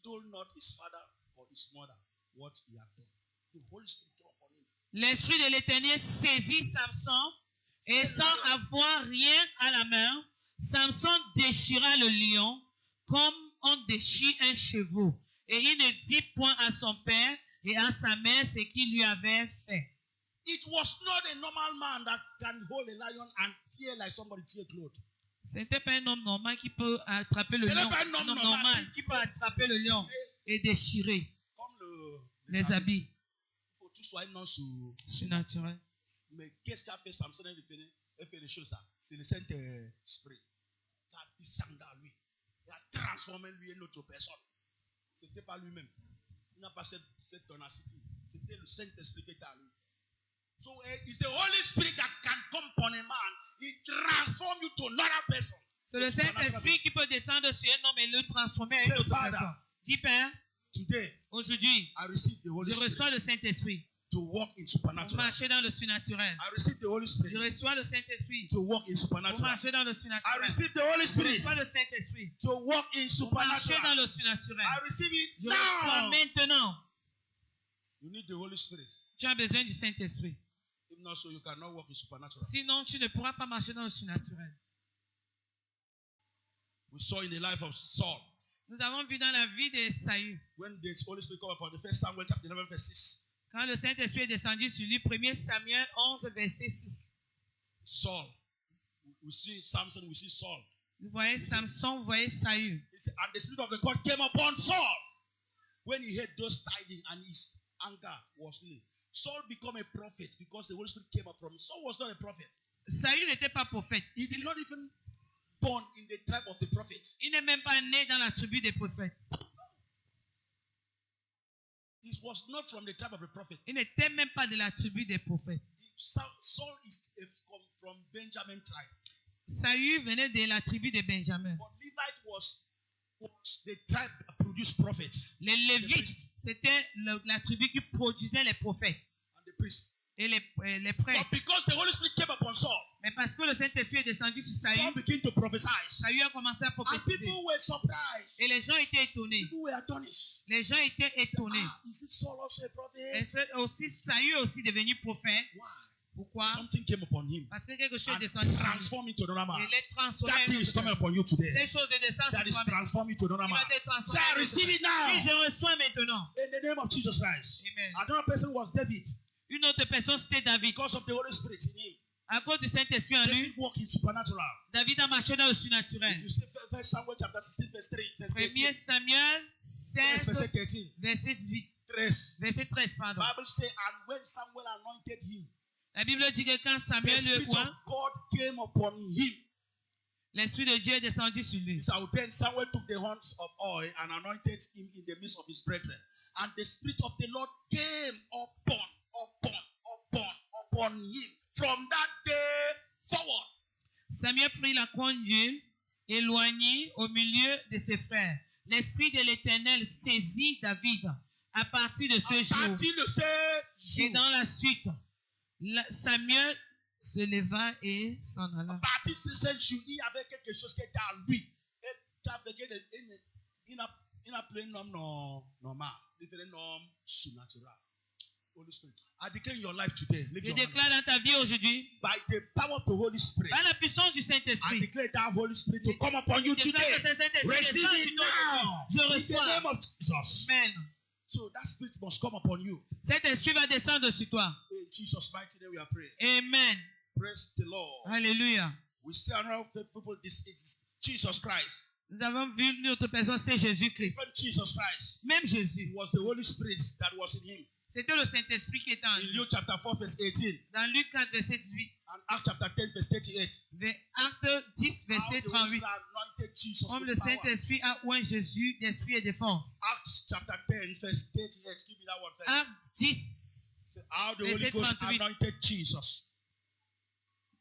told not his father or his mother what he had done. The Holy Spirit came upon him. L'Esprit de l'Éternel saisit Samson et sans avoir rien à la main, Samson déchira le lion comme on déchire un chevreau. Et il ne dit point à son père et à sa mère ce qu'il lui avait fait. It was not a normal man that can hold a lion and tear like somebody tear clothes. Ce n'était pas un homme normal qui peut attraper le Ce n'est lion. pas un homme normal qui peut attraper le lion et déchirer Comme les habits. Il faut que tout soit un nom surnaturel. Mais qu'est-ce qu'a fait Samson? Il fait des choses ça. C'est le Saint-Esprit qui a descendu à lui. Il a transformé lui une autre personne. Ce n'était pas lui-même. Il n'a pas cette tenacité. C'était le Saint-Esprit qui était à lui. So it's the Holy Spirit that can come upon a man. He transforms you to another person. C'est le Saint-Esprit qui peut descendre sur un homme et le transformer en une autre personne. Dis Père, today, aujourd'hui, I receive the Holy je reçois le Saint-Esprit to walk in pour supernatural. marcher dans le surnaturel. I receive the Holy Spirit Je reçois le Saint-Esprit to walk in pour supernatural. marcher dans le I surnaturel. receive the Holy Je Spirit reçois le Saint-Esprit to walk in pour marcher dans supernatural. le surnaturel. I receive it Je reçois now. maintenant. You need the Holy Spirit. Tu as besoin du Saint-Esprit. If not so, you cannot walk in supernatural. Sinon, tu ne pourras pas marcher dans le surnaturel. We saw in the life of Saul Nous avons vu dans la vie de Saül, when the Holy Spirit come upon the first Samuel chapter 11 verse 6. quand le Saint-Esprit est descendu sur lui, 1 Samuel 11, verset 6. Saul. We see Samson, we see Saul. Vous voyez Samson, vous voyez Saül. He said, and the Spirit of the God came upon Saul when he heard those tidings and his anger was filled. Saul became a prophet because the Holy Spirit came up from him. Saul was not a prophet. Saül n'était pas prophète. He did not even born in the tribe of the prophets. Il n'est même pas né dans la tribu des prophètes. He was not from the tribe of the prophet. Il n'était même pas de la tribu des prophètes. Saul is from Benjamin tribe. Saül venait de la tribu de Benjamin. But Levite was the tribe that produced prophets. Les Lévites, c'était la tribu qui produisait les prophètes And the priests. et les But prêtres. because the Holy Spirit came upon Saul, Mais parce que le Saint-Esprit est descendu sur Saül, Saul began to prophesy. Saül a commencé à And prophétiser. people were surprised. Et les gens étaient étonnés. People were astonished. Les gens étaient étonnés. Ah, is it Saul also a prophet? Et aussi, Saül est aussi devenu prophète. Why? Pourquoi? Something came upon him Parce que quelque chose est and descendu sur lui. transformed into another man. Il est transformé. That thing is coming upon you today. Ces choses descendent That sur is toi. transformed into another Il man. va être transformé. Say, I receive it now. Oui, je reçois maintenant. In the name of Jesus Christ. Amen. Another person was David. Une autre personne, c'était David. Because of the Holy Spirit in him. À cause du Saint-Esprit en lui, David walked in supernatural. David a marché dans le surnaturel. If you see 1 Samuel chapter 16, verse 3, verse 1 18, Samuel verse 16, 13. verset 18. 13. Verset 13, pardon. Bible says, and when Samuel anointed him, La Bible dit que quand the Samuel le Spirit voit, of God came upon him. l'Esprit de Dieu est descendu sur lui. So then Samuel took the horns of oil and anointed him in the midst of his brethren. And the Spirit of the Lord came upon him from that day forward. Samuel prit la couronne d'huile, éloigné au milieu de ses frères. L'Esprit de l'Éternel saisit David à partir de ce À jour. partir de ce Et jour, dans la suite, Samuel se leva et s'en alla. à partir de ce jour, il y avait quelque chose qui était à lui. Il n'a plus un homme normal, il fait un homme surnaturel. Holy Spirit. I declare in your life today, lift Je your hand déclare dans ta vie aujourd'hui, up. By the power of the Holy Spirit, par la puissance du I Saint-Esprit, declare that Holy Spirit to come upon you je déclare today. que ce Saint-Esprit Receive descend it sur toi now. aujourd'hui. Je In the reçois. name of Jesus. Amen. So that spirit must come upon you. Cet esprit va descendre sur toi. In Jesus' mighty name we are praying. Amen. Praise the Lord. Alléluia. We see around people, this is Jesus Christ. Nous avons vu une autre personne, c'est Jésus-Christ. Even Jesus Christ. Même Jésus. It was the Holy Spirit that was in him. C'était le Saint-Esprit qui était en In lui. Luke chapter 4, verse 18. Dans Luc 4, verset 18. And Acts chapter 10, verse 38. Acte 10, How verset the Holy 38. Spirit anointed Jesus Comme le with power. Saint-Esprit a oint Jésus d'esprit et de force. Acts chapter 10, verse 38. Give me that one first. Acte 10, How the Holy verset Ghost 38. anointed Jesus.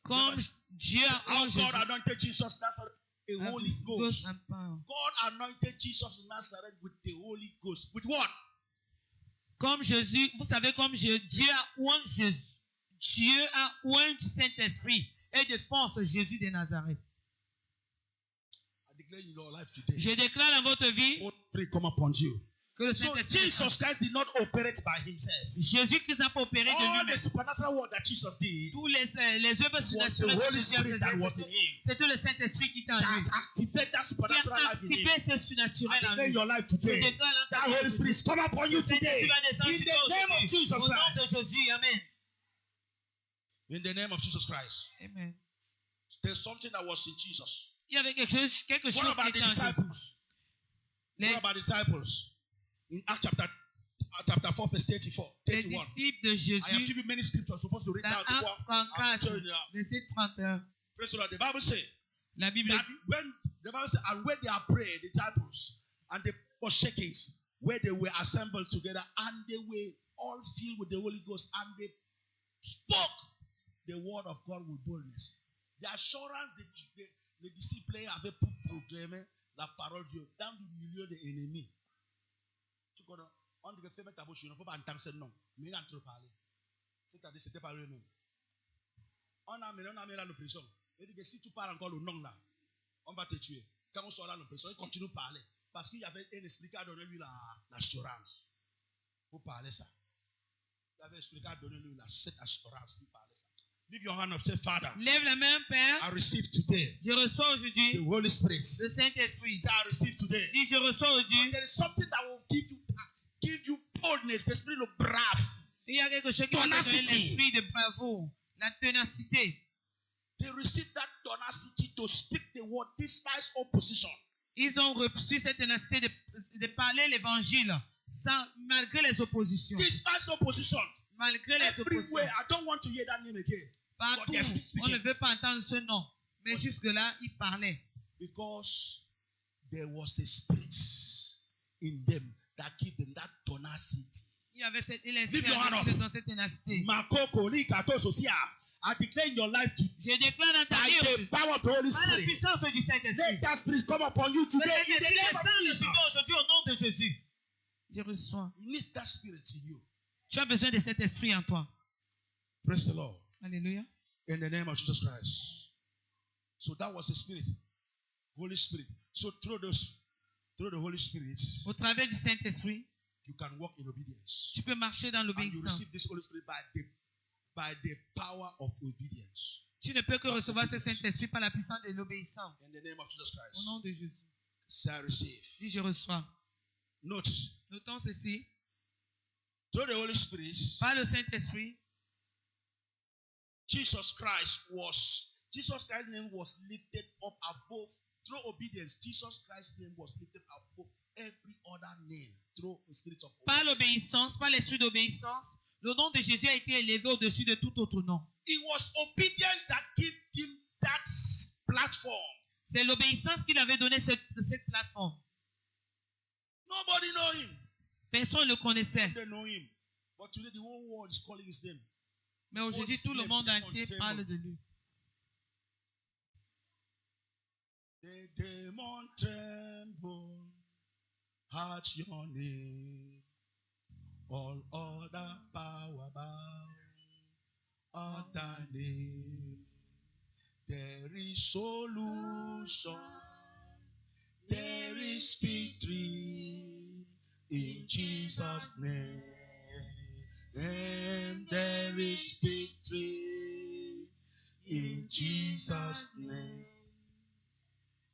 Comme Dieu a How oint God Jésus. anointed Jesus Nazareth with the Holy Ghost. and power. God anointed Jesus of Nazareth with the Holy Ghost. With what? Comme Jésus, vous savez, comme Dieu a oint Jésus. Dieu a oint du Saint-Esprit et de force Jésus de Nazareth. I declare in your life today. Je déclare dans votre vie Holy Spirit come upon you. que le So Saint-Esprit Jesus Christ did not operate by himself. Jésus-Christ n'a pas opéré de All the lui-même. supernatural work that Jesus did Tous les œuvres was the surnaturelles Holy que Jésus a Spirit that was faites, in him. c'était le Saint-Esprit qui était en lui. That activated that Qui supernatural a life in him. activé ce I surnaturel en declare in lui. your life Je today. déclare dans ta That vie Holy Spirit is come upon you le Saint-Esprit today. va descendre In sur the toi name of aujourd'hui. Jesus Au nom de Christ. Jésus, Amen. In the name of Jesus Christ. Amen. There's something that was in Jesus. Il y avait quelque chose What qui about the était en Jésus. disciples? Les, What about the disciples? In Acts chapter 4, verse 34, les 31. disciples de I have Jésus, given many scriptures. Supposed to read dans down to Acte what? 34, verset 31, Praise the Lord. The Bible says la Bible that dit, when the Bible says, and when they are praying, the disciples and the were shaking, where they were assembled together, and they were all filled with the Holy Ghost, and they spoke the word of God with boldness. The assurance les disciples avaient pour proclamer la parole de Dieu dans le milieu des ennemis. Tu connais? On devait faire ta bouche, il ne faut pas entendre ce nom, mais il a trop parlé. C'est-à-dire, c'était pas eux-mêmes. On a amené là l'oppression. Il dit que si tu parles encore le nom là, on va te tuer. Quand on sort là l'oppression, il continue de parler. Parce qu'il y avait un esprit qui a donné lui l'assurance pour parler ça. Il y avait un esprit qui a donné lui cette assurance pour parler ça. Lift your hand up, say, Father, lève la main, Père, I receive today je reçois the aujourd'hui Holy Spirit. le Saint-Esprit. Say, I receive today. Dis, je reçois aujourd'hui. There is something that will give you boldness, the spirit of brave. Il y a quelque chose qui va te donner l'esprit de bravoure, la ténacité. They receive that tenacity to speak the word despite opposition. Ils ont reçu cette ténacité de parler l'évangile malgré les oppositions. Despite opposition. Malgré les oppositions. Everywhere. I don't want to hear that name again. Partout, on ne veut pas entendre ce nom. Mais jusque-là, ils parlaient. Because there was a spirit in them that gave them that tenacity. Il y avait cette énergie dans cette ténacité. I declare in your life to Je déclare dans ta by vie the power of the Holy par la Spirit. puissance du Saint-Esprit. Let that spirit come upon you today in the name of Jesus. Aujourd'hui au nom de Jésus. Je reçois. You need that spirit in you. Tu as besoin de cet esprit en toi. Praise the Lord. Alléluia. In the name of Jesus Christ. So that was the Spirit. Holy Spirit. So through the Holy Spirit, Au travers du Saint-Esprit, you can walk in obedience. tu peux marcher dans And you l'obéissance. receive this Holy Spirit by the power of obedience. Tu ne peux que recevoir ce Saint-Esprit par la puissance de l'obéissance. In the name of Jesus Au Christ. nom de Jésus. Say receive. Dis je reçois. Note. Notons ceci. Through the Holy Spirit, Par le Saint-Esprit, Jesus Christ's name was lifted up above. Through obedience, Jesus Christ's name was lifted above every other name. Through the Spirit of par l'obéissance, par l'esprit d'obéissance, le nom de Jésus a été élevé au-dessus de tout autre nom. It was obedience that gave him that platform. C'est l'obéissance qu'il avait donné cette plateforme. Nobody know him. Personne ne le connaissait. They know him. But today the whole world is calling his name. Mais aujourd'hui, tout le monde entier parle de lui. The demon tremble at your name. All other power bow at thy name. There is solution. There is victory in Jesus' name. And there is victory in Jesus' name.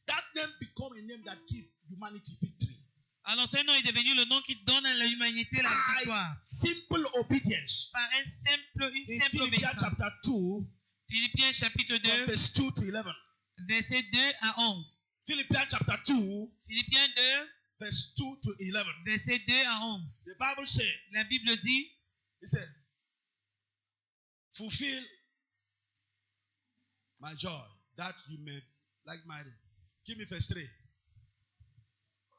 That name become a name that gives humanity victory. Alors ce nom est devenu le nom qui donne à l'humanité la victoire. Simple obedience. Par une simple In Philippians obéissance. chapter 2, Philippiens chapitre 2, verse 2 to 11. versets 2 à 11. Philippians chapter 2, Philippiens 2, verse 2 to 11. versets 2 à 11. The Bible says, La Bible dit, it said, fulfill my joy that you may like-minded. Give me verse 3.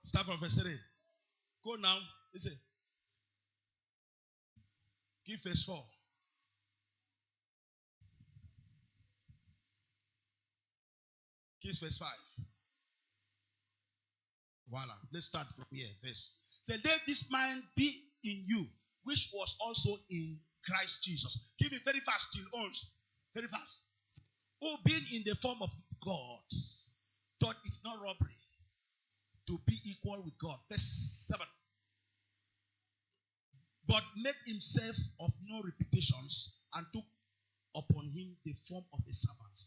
Start from verse 3. Go now. Listen. Give verse 4. Give verse 5. Voila. Let's start from here. Verse. Say, let this mind be in you, which was also in Christ Jesus. Give it very fast till owns. Very fast. Who being in the form of God, thought it's not robbery to be equal with God. Verse 7. But made himself of no reputations and took upon him the form of a servant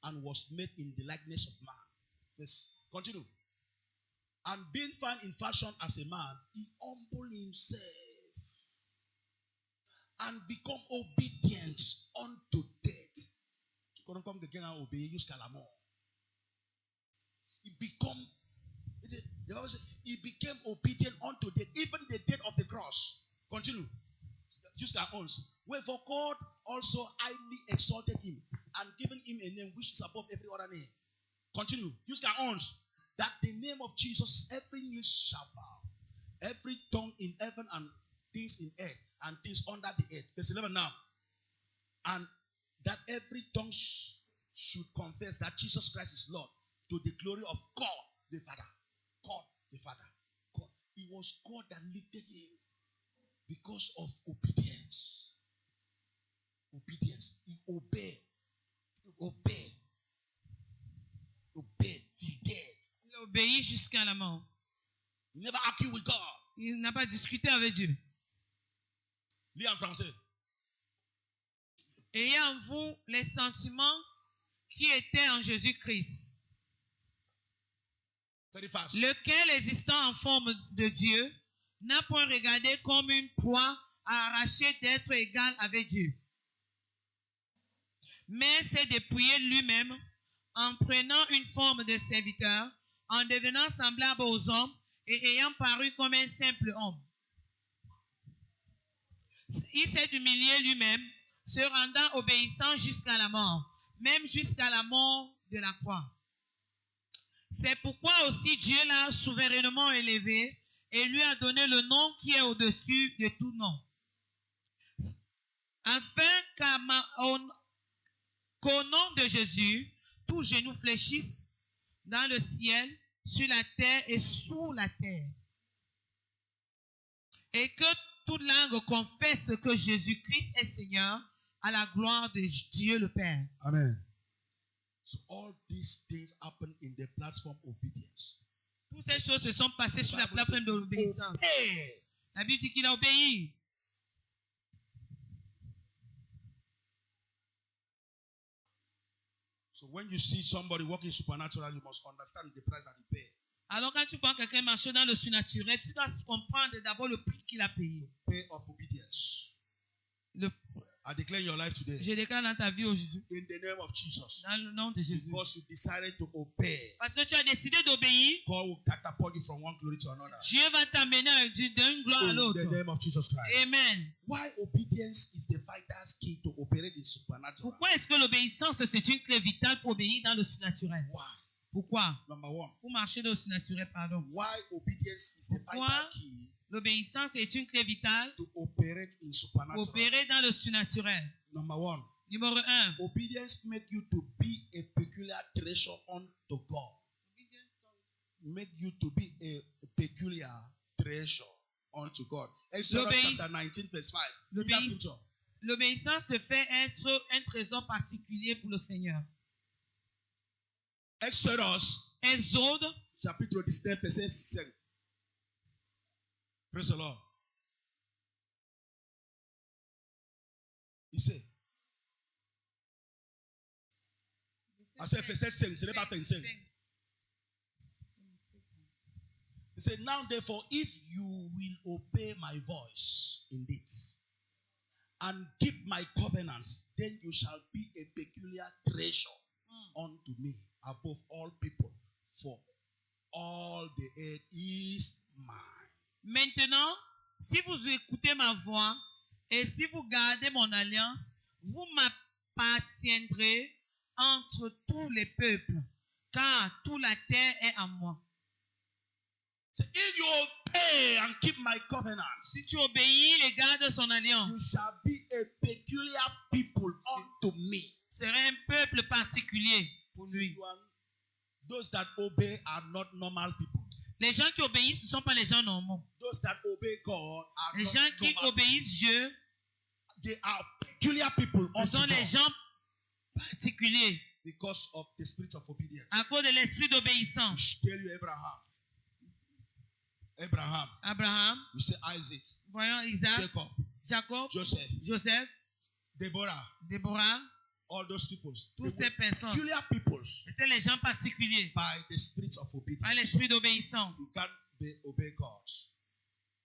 and was made in the likeness of man. Verse. Continue. And being found in fashion as a man, he humbled himself and become obedient unto death. He became obedient unto death, even the death of the cross. Continue. Use their own. Wherefore God also highly exalted him and given him a name which is above every other name. Continue. Use their own. That the name of Jesus, every knee shall bow, every tongue in heaven and things in earth and things under the earth. Verse 11 now. And that every tongue should confess that Jesus Christ is Lord, to the glory of God the Father. God the Father. God. It was God that lifted him because of obedience. Obedience. He obeyed. Obeyed. Obeyed till death. il a obéi jusqu'à la mort. He never argued with God. Il n'a pas discuté avec Dieu. Lis en français. Ayez en vous les sentiments qui étaient en Jésus-Christ, Very fast. lequel, existant en forme de Dieu, n'a point regardé comme une proie à arracher d'être égal avec Dieu, mais s'est dépouillé lui-même en prenant une forme de serviteur, en devenant semblable aux hommes et ayant paru comme un simple homme. Il s'est humilié lui-même, se rendant obéissant jusqu'à la mort, même jusqu'à la mort de la croix. C'est pourquoi aussi Dieu l'a souverainement élevé et lui a donné le nom qui est au-dessus de tout nom, afin qu'au nom de Jésus, tout genou fléchisse dans le ciel, sur la terre et sous la terre, et que toute langue confesse que Jésus-Christ est Seigneur, à la gloire de Dieu le Père. Amen. So all these things happen in the platform of obedience. Toutes ces choses se sont passées sur la plateforme de l'obéissance. Obey. La Bible dit qu'il a obéi. So when you see somebody walking supernatural, you must understand the price that he paid. Alors quand tu vois quelqu'un marcher dans le surnaturel, tu dois comprendre d'abord le prix qu'il a payé. Pay of obedience. I declare in your life today. Je déclare dans ta vie aujourd'hui. In the name of Jesus. Dans le nom de Jésus. Because you decided to obey. Parce que tu as décidé d'obéir. God will catapult you from one glory to another. Dieu va t'amener d'une gloire à l'autre. In the name of Jesus Christ. Amen. Why obedience is the vital key to operate in supernatural? Pourquoi est-ce que l'obéissance c'est une clé vitale pour obéir dans le surnaturel? Why? Pourquoi? Number one. Pour marcher dans le surnaturel, pardon. Why obedience is the vital key? L'obéissance est une clé vitale to operate in supernatural. Pour opérer dans le surnaturel. Number one. Numéro 1. Obedience make you to be a peculiar treasure unto God. Make you to be a peculiar treasure unto God. Exodus chapter 19 verse 5. L'obéissance te fait être un trésor particulier pour le Seigneur. Exode chapitre 19 verset 5. Praise the Lord. Il sait. I said verset 5, ce n'est pas 25. He said, now therefore, if you will obey my voice in this and keep my covenants, then you shall be a peculiar treasure unto me above all people, for all the earth is mine. Maintenant, si vous écoutez ma voix et si vous gardez mon alliance, vous m'appartiendrez entre tous les peuples, car toute la terre est à moi. So if you obey and keep my covenants, si tu obéis et gardes son alliance, you shall be a peculiar people unto me. Serait un peuple particulier pour lui. Those that obey are not normal people. Les gens qui obéissent ne sont pas les gens normaux. Those that obey God are les gens qui obéissent Dieu, they are peculiar people unto God. Ce sont les gens particuliers. Because of the spirit of obedience. À cause de l'esprit d'obéissance. Tell you Abraham. You say Isaac. Voyons Isaac. Jacob. Joseph. Deborah. All those people. Toutes ces personnes. Peculiar people. C'était les gens particuliers. By the spirit of obedience. Par l'esprit d'obéissance. You can't obey God.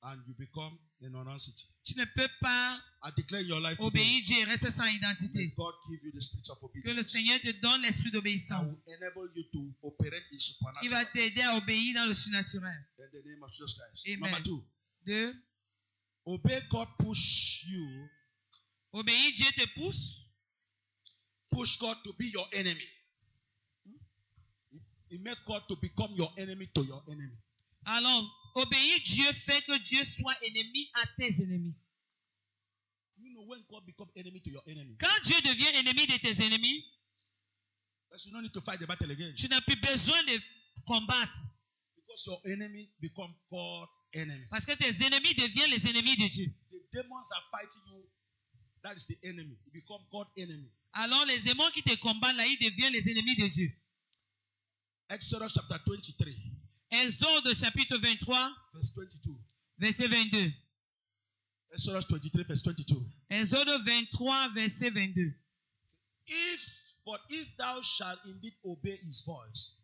And you become a non-entity. Tu ne peux pas obéir Dieu et rester sans identité. God give you the spirit of obedience. Que le Seigneur te donne l'esprit d'obéissance. Enable you to operate in supernatural. Il va t'aider à obéir dans le surnaturel. In the name of Jesus Christ. Amen. Number 2. Obey God push you. Obéir Dieu te pousse. Push God to be your enemy. It make God to become your enemy to your enemy. Alors, obéir Dieu fait que Dieu soit ennemi à tes ennemis. You know when God become enemy to your enemy. Quand Dieu devient ennemi de tes ennemis, you don't need to fight the battle again. Tu n'as plus besoin de combattre. Because your enemy become God enemy. Parce que tes ennemis deviennent les ennemis de Dieu. The demons are fighting you. That is the enemy. You become God enemy. Alors les démons qui te combattent là, ils deviennent les ennemis de Dieu. Exodus chapter 23. Exode chapitre 23, verse 22. Verset 22. Exodus 23, verse 22. Exode 23, verset 22. But if thou shalt indeed obey his voice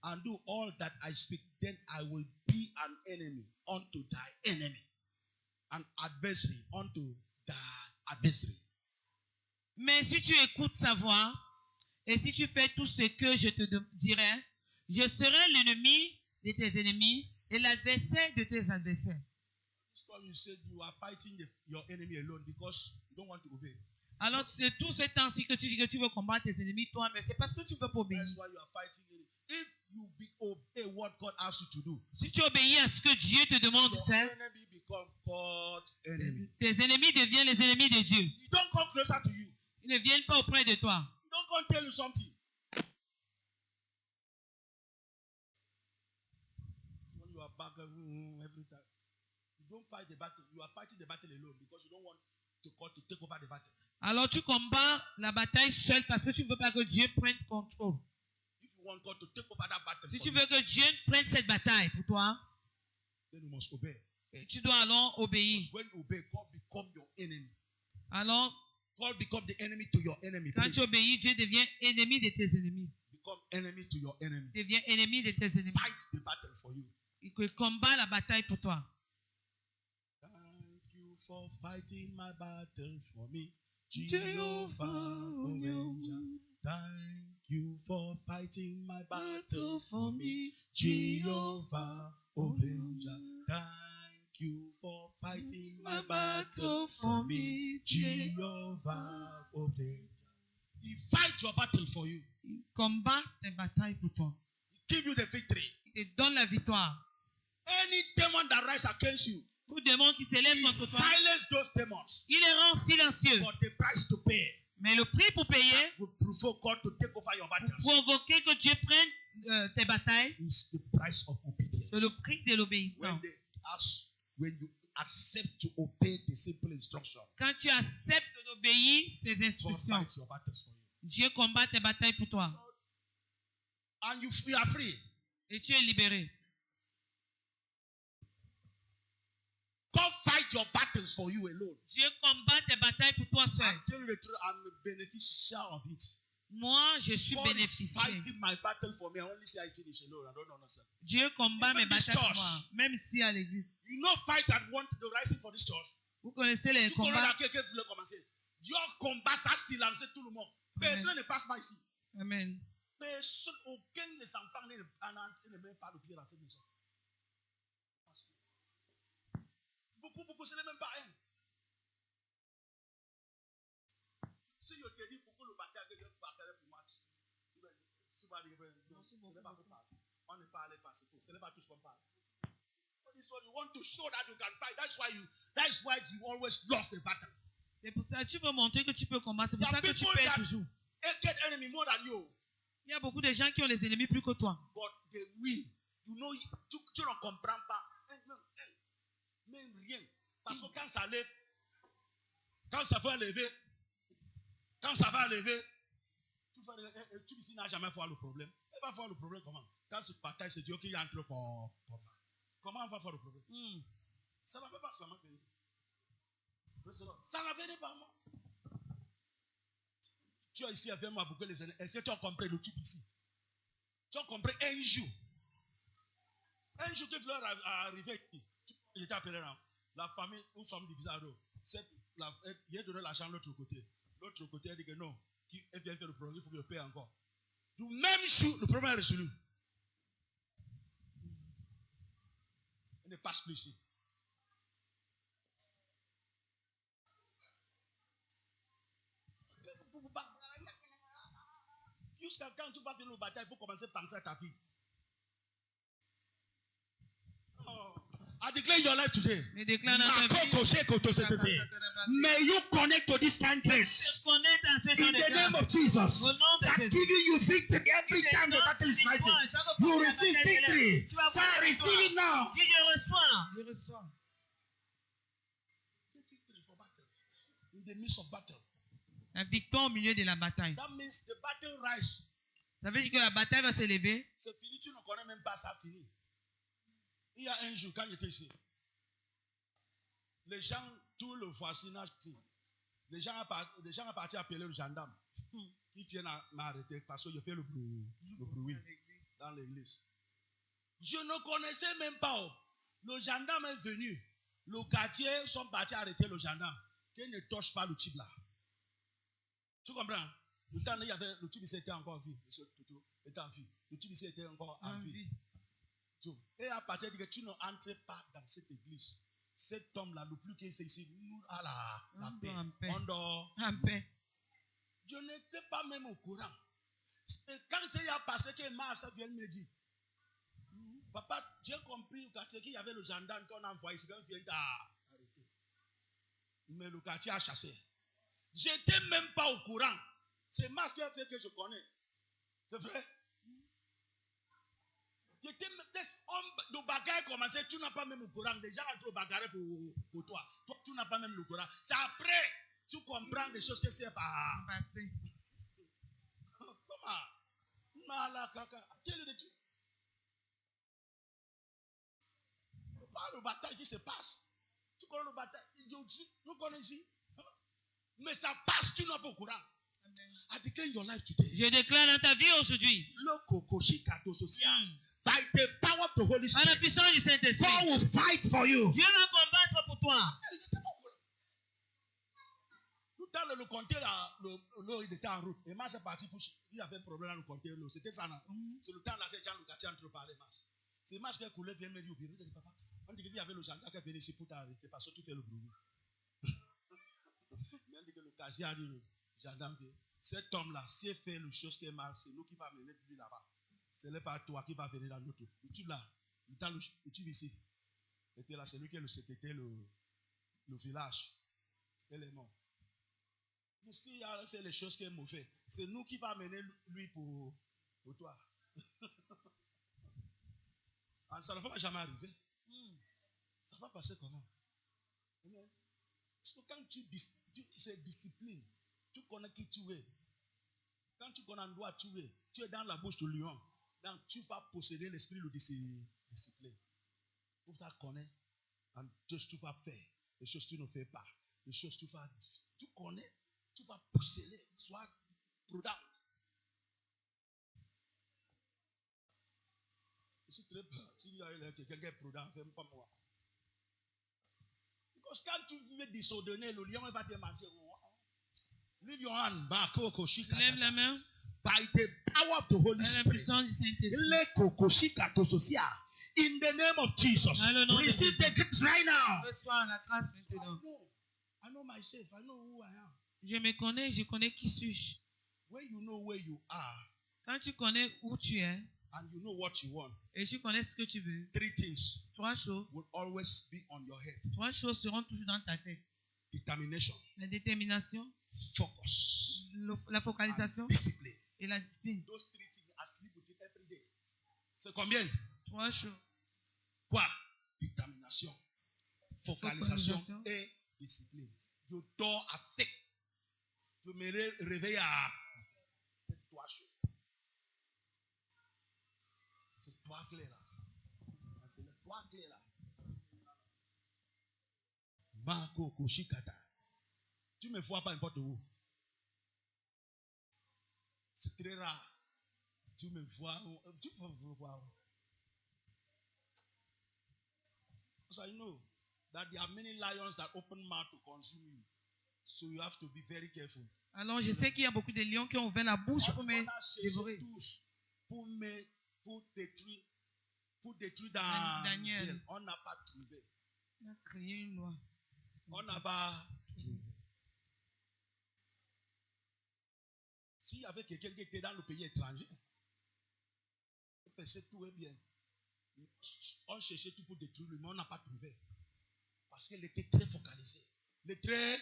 and do all that I speak, then I will be an enemy unto thy enemy, an adversary unto thy adversary. Mais si tu écoutes sa voix et si tu fais tout ce que je te dirai, je serai l'ennemi de tes ennemis et l'adversaire de tes adversaires. You said you are fighting your enemy alone because you don't want to obey. Alors c'est tout ce temps-ci que tu dis que tu veux combattre tes ennemis toi, mais c'est parce que tu veux pas obéir. That's why you are fighting. If you obey what God asks you to do, si tu obéis à ce que Dieu te demande de faire, enemy become God's enemy. Tes ennemis deviennent les ennemis de Dieu. They don't come closer to you. Ils ne viennent pas auprès de toi. They don't come tell you something. When you are back every time, you don't fight the battle. You are fighting the battle alone because you don't want to God to take over the battle. Alors tu combats la bataille seul parce que tu ne veux pas que Dieu prenne contrôle. If you want God to take over that battle, Si tu veux que Dieu prenne cette bataille pour toi, then you must obey. tu dois alors obéir. Because when you obey, God become your enemy. Alors, God become the enemy to your enemy. quand tu obéis, Dieu devient ennemi de tes ennemis. Become enemy to your enemy. Devient ennemi de tes ennemis. Fight the battle for you. Il combat la bataille pour toi. Thank you for fighting my battle for me, Jehovah Avenger. Thank you for fighting my battle for me, Jehovah Avenger. Thank you for fighting my battle for me, Jehovah Avenger. He fight your battle for you. Il combat tes batailles pour toi. He give you the victory. Il te donne la victoire. Any demon that rise against you, Tout démon qui s'élève he contre toi, silence those demons. il les rend silencieux. But the price to pay Mais le prix pour payer, will provoke God to take over your pour battles. provoquer que Dieu prenne tes batailles, Is the price of obedience. c'est le prix de l'obéissance. When you accept to obey the simple instruction, Quand tu acceptes d'obéir ces God instructions, fights your battles for you. Dieu combat tes batailles pour toi. And you are free. Et tu es libéré. God fight your battles for you alone. Dieu combat tes batailles pour toi seul. I'm telling you the truth, I'm a beneficiary of it. Moi, je suis God is bénéficiaire. fighting my battle for me. I only say I finish alone. I don't understand. Dieu combat Even mes this batailles pour church. moi, même ici à l'église. You know, fight and want the rising for this church. Vous connaissez les Tu connais combats. quelqu'un qui veut commencer. Dieu combat ça, silencer tout le monde. Personne ne passe pas ici. Amen. Personne, aucun des enfants ne met pas le pied dans cette maison. Beaucoup, ce n'est même pas un. Si je te dis pourquoi le bataille que Dieu bataille pour moi, ce n'est pas pour partir. On ne parle pas, c'est tout. Ce n'est pas tout ce qu'on parle. This one, you want to show that you can fight. That's why you always lost the battle. C'est pour ça que tu veux montrer que tu peux combattre. C'est pour There ça are que tu people perds that toujours. hate enemy more than you, Il y a beaucoup de gens qui ont les ennemis plus que toi. but they win. You know, tu ne comprends pas. Même rien. Parce que quand ça lève, quand ça va lever, tu ici n'a jamais voir le problème. Elle va voir le problème comment? Quand ce bataille, c'est Dieu qui entre pour combat. Comment on va voir le problème? Ça ne va pas seulement venir. Ça ne vient pas moi. Tu es ici avec moi pour que les années. Est-ce que tu as compris le tube ici? Tu as compris un jour. Un jour que Fleur arrivé ici. Il était appelé là. La famille, nous sommes divisés à deux. Il a donné l'argent de l'autre côté. L'autre côté, il a dit que non. Elle vient faire le problème, il faut que je paye encore. Du même jour, le problème est résolu. Il ne passe plus ici. Jusqu'à quand tu vas faire le bataille pour commencer à penser à ta vie? Oh. I declare your life today. Mais déclare dans ta vie. May you connect to this kind place. In the name of Jesus. That giving you victory every time the battle is rising. You receive victory. So I receive it now. Dis, je reçois. Victory for battle. In the midst of battle. La victoire au milieu de la bataille. That means the battle rise. Ça veut dire que la bataille va se lever. C'est fini, tu ne connais même pas ça fini. Il y a un jour, quand j'étais ici, les gens, tout le voisinage, les gens sont partis appeler le gendarme qui vient m'arrêter parce que je fais le bruit dans l'église. Je ne connaissais même pas. Le gendarme est venu. Le quartier sont partis arrêter le gendarme. Qu'il ne touche pas le type là. Tu comprends? Le temps, il y avait, le type ici était encore en vie. Monsieur Toto était en vie. Le type ici était encore en vie. Et à partir de que tu n'entres pas dans cette église, cet homme-là, le plus qu'il est ici, nous à la paix. On dort en paix. Je n'étais pas même au courant. Quand c'est a passé que Mars vient me dire, papa, j'ai compris qu'il y avait le gendarme qu'on a envoyé, c'est qu'on vient t'arrêter. Mais le quartier a chassé. Je n'étais même pas au courant. C'est Mars qui a fait que je connais. C'est vrai? Le bagarre commençait, tu n'as pas même le courant. Les gens ont trop bagarré pour toi. Toi, tu n'as pas même le courant. C'est après Tu comprends des choses que c'est pas. Passé. Comment? Malakaka. Quel est le truc? On parle de bataille qui se passe. Tu connais le bataille? Nous connaissons ici. Mais ça passe, tu n'as pas au courant. I declare in your life today. Je déclare dans ta vie aujourd'hui. By the power of the Holy À la Spirit, puissance du Saint-Esprit. God will fight for you. Dieu va combattre pour toi. Tout à l'heure, le compteur, l'eau, il était en route. Et moi, c'est parti pour. Il avait un problème à le compter l'eau. C'était ça, non? C'est le temps là que Jean Lucati entre parler. C'est Marche qui a coulé, vient me dire au bureau. Il dit, papa, on dit qu'il y avait le gendarme qui est venu ici pour t'arrêter parce que tu fais le bruit. Il dit que le casier a dit, le gendarme, cet homme-là, s'il fait le chose qui est mal, c'est nous qui va mener lui là-bas. Ce n'est pas toi qui va venir dans notre. Le tube là, le tube ici. Était là, c'est lui qui est le secrétaire, le village. Elle est morte. Mais s'il a fait les choses qui est mauvais, c'est nous qui va mener lui pour toi. Ça ne va jamais arriver. Ça va passer comment? Parce que quand tu sais discipline, tu connais qui tu es. Quand tu connais endroit tu es dans la bouche du lion. Donc tu vas posséder l'esprit de discipline. Pour ça connaître, des choses tu vas faire, des choses tu ne fais pas, des choses tu connais, tu vas posséder, sois prudent. Je suis très peur. Si il y a quelqu'un qui est prudent, fais pas moi. Parce que quand tu veux désordonner, le lion va te manger. Leave your hand back. Lève la main. By the power of the Holy À la Spirit. puissance du Saint-Esprit. In the name of Jesus. Dans le nom de Receive the grace right now. Reçois la grâce maintenant. I know myself. I know who I am. Je me connais, je connais qui suis-je. When you know where you are Quand tu connais où tu es and you know what you want, et tu connais ce que tu veux, 3 things trois choses will always be on your head. Trois choses seront toujours dans ta tête. Determination, La détermination, focus, la focalisation and discipline. et la discipline. Those 3 things I sleep with it every day. C'est combien? Trois choses. Quoi? Détermination, focalisation et discipline. Je dors avec. Je me réveille à. C'est 3 choses. C'est 3 clés là. C'est les 3 clés là. Banco Koshikata. Tu me vois pas n'importe où. C'est très rare. Tu me vois. Tu me voir. Because I know that there are many lions that open mouth to consume you. So you have to be very careful. Alors je sais qu'il y a beaucoup de lions qui ont ouvert la bouche pour me dévorer. Pour détruire dans Daniel. On n'a pas trouvé. Il a créé une loi. On n'a pas trouvé. S'il y avait quelqu'un qui était dans le pays étranger, on faisait tout et bien. On cherchait tout pour détruire lui, mais on n'a pas trouvé. Parce qu'elle était très focalisée. Elle était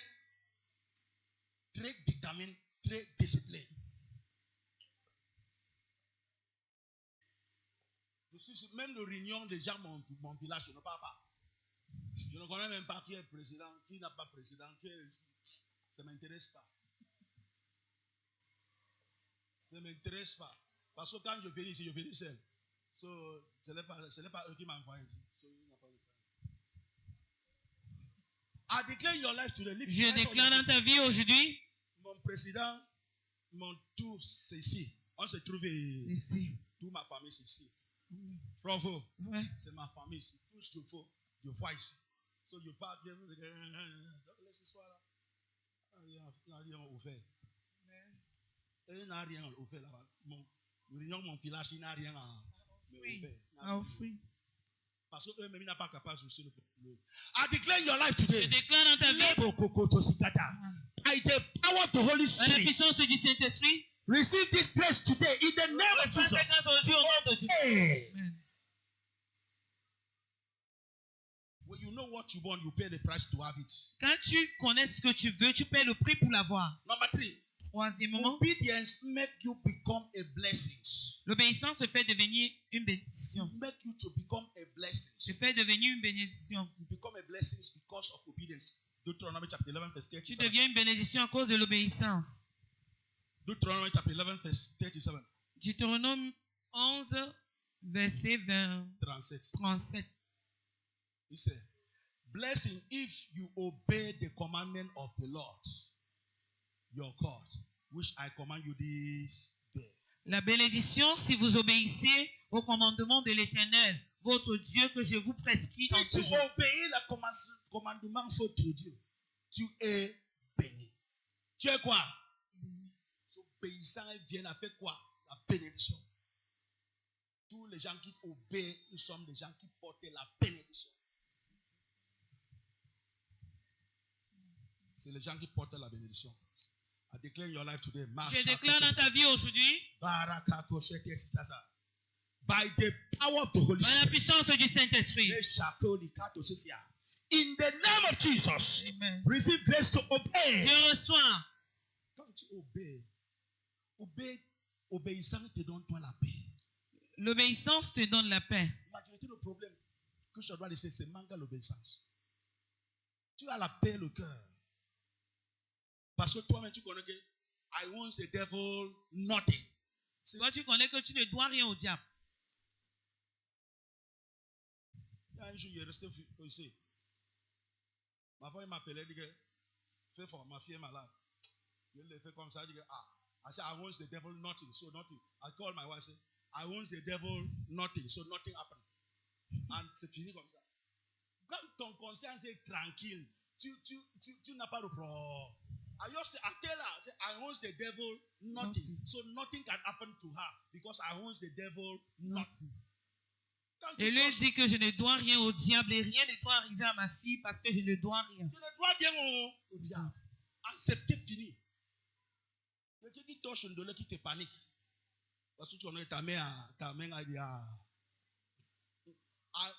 très déterminée, très disciplinée. Même le réunion des gens, mon village, je ne parle pas. Je ne connais même pas qui est président, qui n'a pas président, ça ne m'intéresse pas. Ça ne m'intéresse pas. Parce que quand je viens ici, je viens seul. So, ce n'est pas eux qui m'envoient ici. I declare in your life today. Je déclare dans ta vie aujourd'hui. Mon président, mon tour, c'est ici. On se trouve ici. Toute ma famille, c'est ici. Bravo. Ouais. C'est ma famille ici. Tout ce qu'il faut, je vois ici. So, je parle bien. Laisse ce soir là. Il n'a rien ouvert. Il n'a rien ouvert là-bas. Mon village, il n'a rien ouvert. Parce qu'eux-mêmes, ils n'ont pas capable de soucier le problème. I declare in your life today. Je déclare dans ta vie. By the power of the Holy Spirit. La puissance du Saint-Esprit. Receive this grace today in the name of Jesus. Amen. When you know what you want, you pay the price to have it. Quand tu connais ce que tu veux, tu paies le prix pour l'avoir. Number 3. Troisièmement, obedience make you become a blessing. L'obéissance se fait devenir une bénédiction. Make you to become a blessing. Se fait devenir une bénédiction. You become a blessing because of obedience. Deuteronomy chapter 11, verse Tu 37. deviens une bénédiction à cause de l'obéissance. Deuteronomy chapter 11, verse 37. Deutéronome 11, verset 37. He said, blessing if you obey the commandment of the Lord, your God, which I command you this day. La bénédiction si vous obéissez au commandement de l'Éternel, votre Dieu que je vous prescris en ce Si tu jour. obéis le commandement de votre Dieu, tu es béni. Tu es quoi? Obéissant vient à faire quoi? La bénédiction. Tous les gens qui obéissent, nous sommes des gens qui portent la bénédiction. C'est les gens qui portent la bénédiction. I declare your life today. Je déclare dans ta vie aujourd'hui, By the power of the Holy par la Spirit. puissance du Saint-Esprit. In the name of Jesus, Amen. receive grace to obey. Je reçois. Quand tu obéissant te donne toi la paix. L'obéissance te donne la paix. La majorité du problème que je dois laisser, c'est manque l'obéissance. Tu as la paix le cœur. Parce que toi-même, tu connais que I want the devil nothing. Toi, tu connais que tu ne dois rien au diable. Un jour, il est resté ici. Ma femme m'appelait, elle dit que fais fort, ma fille est malade. Je l'ai fait comme ça, elle dit que I said, I want the devil nothing, so nothing. I called my wife, I said, I want the devil nothing, so nothing happened. And c'est fini comme ça. Quand ton conscience est tranquille, tu n'as pas de problème. I tell her, say, I want the devil nothing, so nothing can happen to her because I want the devil nothing. Et lui dit que je ne dois rien au diable et rien ne doit arriver à ma fille parce que je ne dois rien. Tu ne dois rien au diable. And c'est fini. Quelqu'un qui touche une douleur qui te panique. Parce que tu connais ta mère a dit, I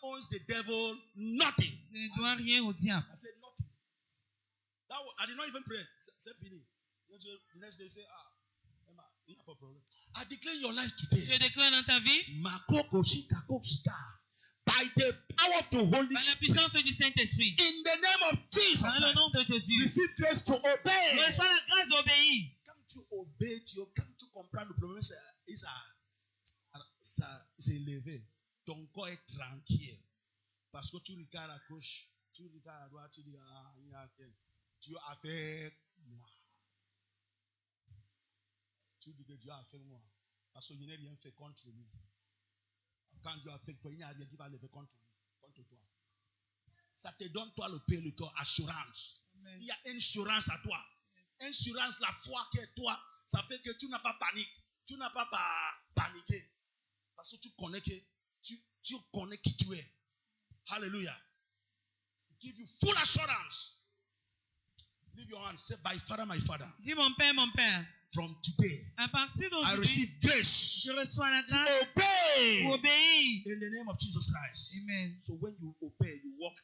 owe the devil nothing. Je ne dois rien au diable. I said nothing. I did not even pray. C'est fini. The next day say, Emma, il n'y a pas de problème. I declare your life today. Je déclare dans ta vie, by the power of the Holy par la Spirit, puissance du Saint-Esprit, in the name of Jesus, dans le nom de Jésus, receive grace to obey. reçois la grâce d'obéir. Quand tu obéis, quand tu comprends le problème, c'est élevé. Ton corps est tranquille. Parce que tu regardes à gauche, tu regardes à droite, tu dis, il y a quelqu'un. Dieu a fait moi. Tu dis que Dieu a fait moi. Parce qu'il n'a rien fait contre lui. Quand Dieu a fait toi, il n'y a rien qui va lever contre toi. Ça te donne toi le paix, le corps, assurance. Amen. Il y a assurance à toi. Assurance, la foi qui est toi. Ça fait que tu n'as pas panique. Tu n'as pas paniqué. Parce que tu connais que tu connais qui tu es. Hallelujah. Give you full assurance. Leave your hands. Say, by Father, my Father. Dis mon Père, mon Père. From today, à partir I d'aujourd'hui, receive grace. Je reçois la grâce. Obey. Pour obéir. In the name of Jesus Christ. Amen. So when you obey, you walk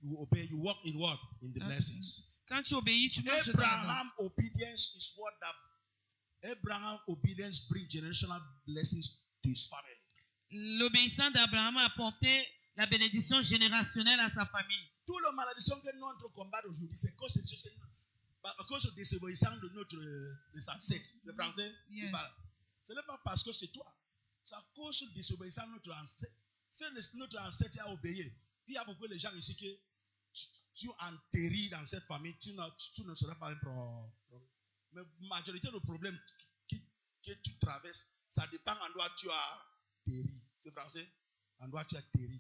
you walk in what? In the blessings. Quand tu obéis, tu marches Abraham obedience is what that Abraham obedience brings generational blessings to his family. L'obéissance d'Abraham a apporté la bénédiction générationnelle à sa famille. Tout le malédiction que nous entrons combattre aujourd'hui, c'est à cause de désobéissance de sa secte. C'est français? Yes. Ce n'est pas parce que c'est toi. C'est à cause de désobéissance de notre ancêtre. Si notre ancêtre a obéi, il y a beaucoup de gens ici qui tu enterris dans cette famille, tu ne seras pas un problème. Mais la majorité des problèmes que tu traverses, ça dépend en quoi tu as terri. C'est français? En quoi tu as terri.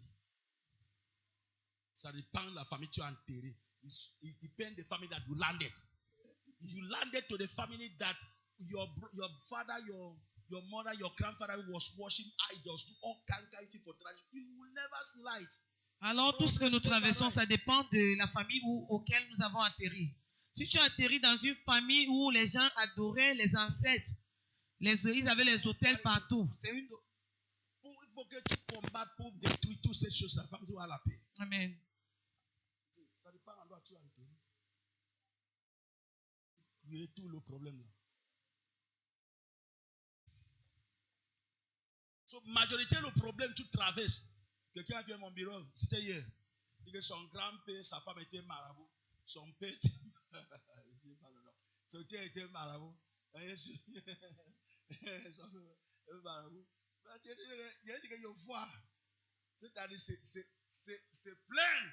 Ça dépend de la famille que tu as enterré. It depends the family that you landed. If you landed to the family that your father, your mother, your grandfather was worshiping idols, do all kinds of things for tradition, you will never see light. Alors tout ce que nous traversons, ça dépend de la famille auquel nous avons atterri. Si tu as atterri dans une famille où les gens adoraient les ancêtres, ils avaient les autels partout. Il faut que tu combattes pour détruire toutes ces choses. La femme doit la paix. Amen. Ça dépend de l'endroit où tu as enterré. Il y a tout le problème là. So, majorité le problème tu traverses. Quelqu'un a fait mon bureau, c'était hier. dit que son grand-père, sa femme était marabout. Son père était son père était marabout. Marabout. Il a dit que je vois. C'est-à-dire, c'est plein.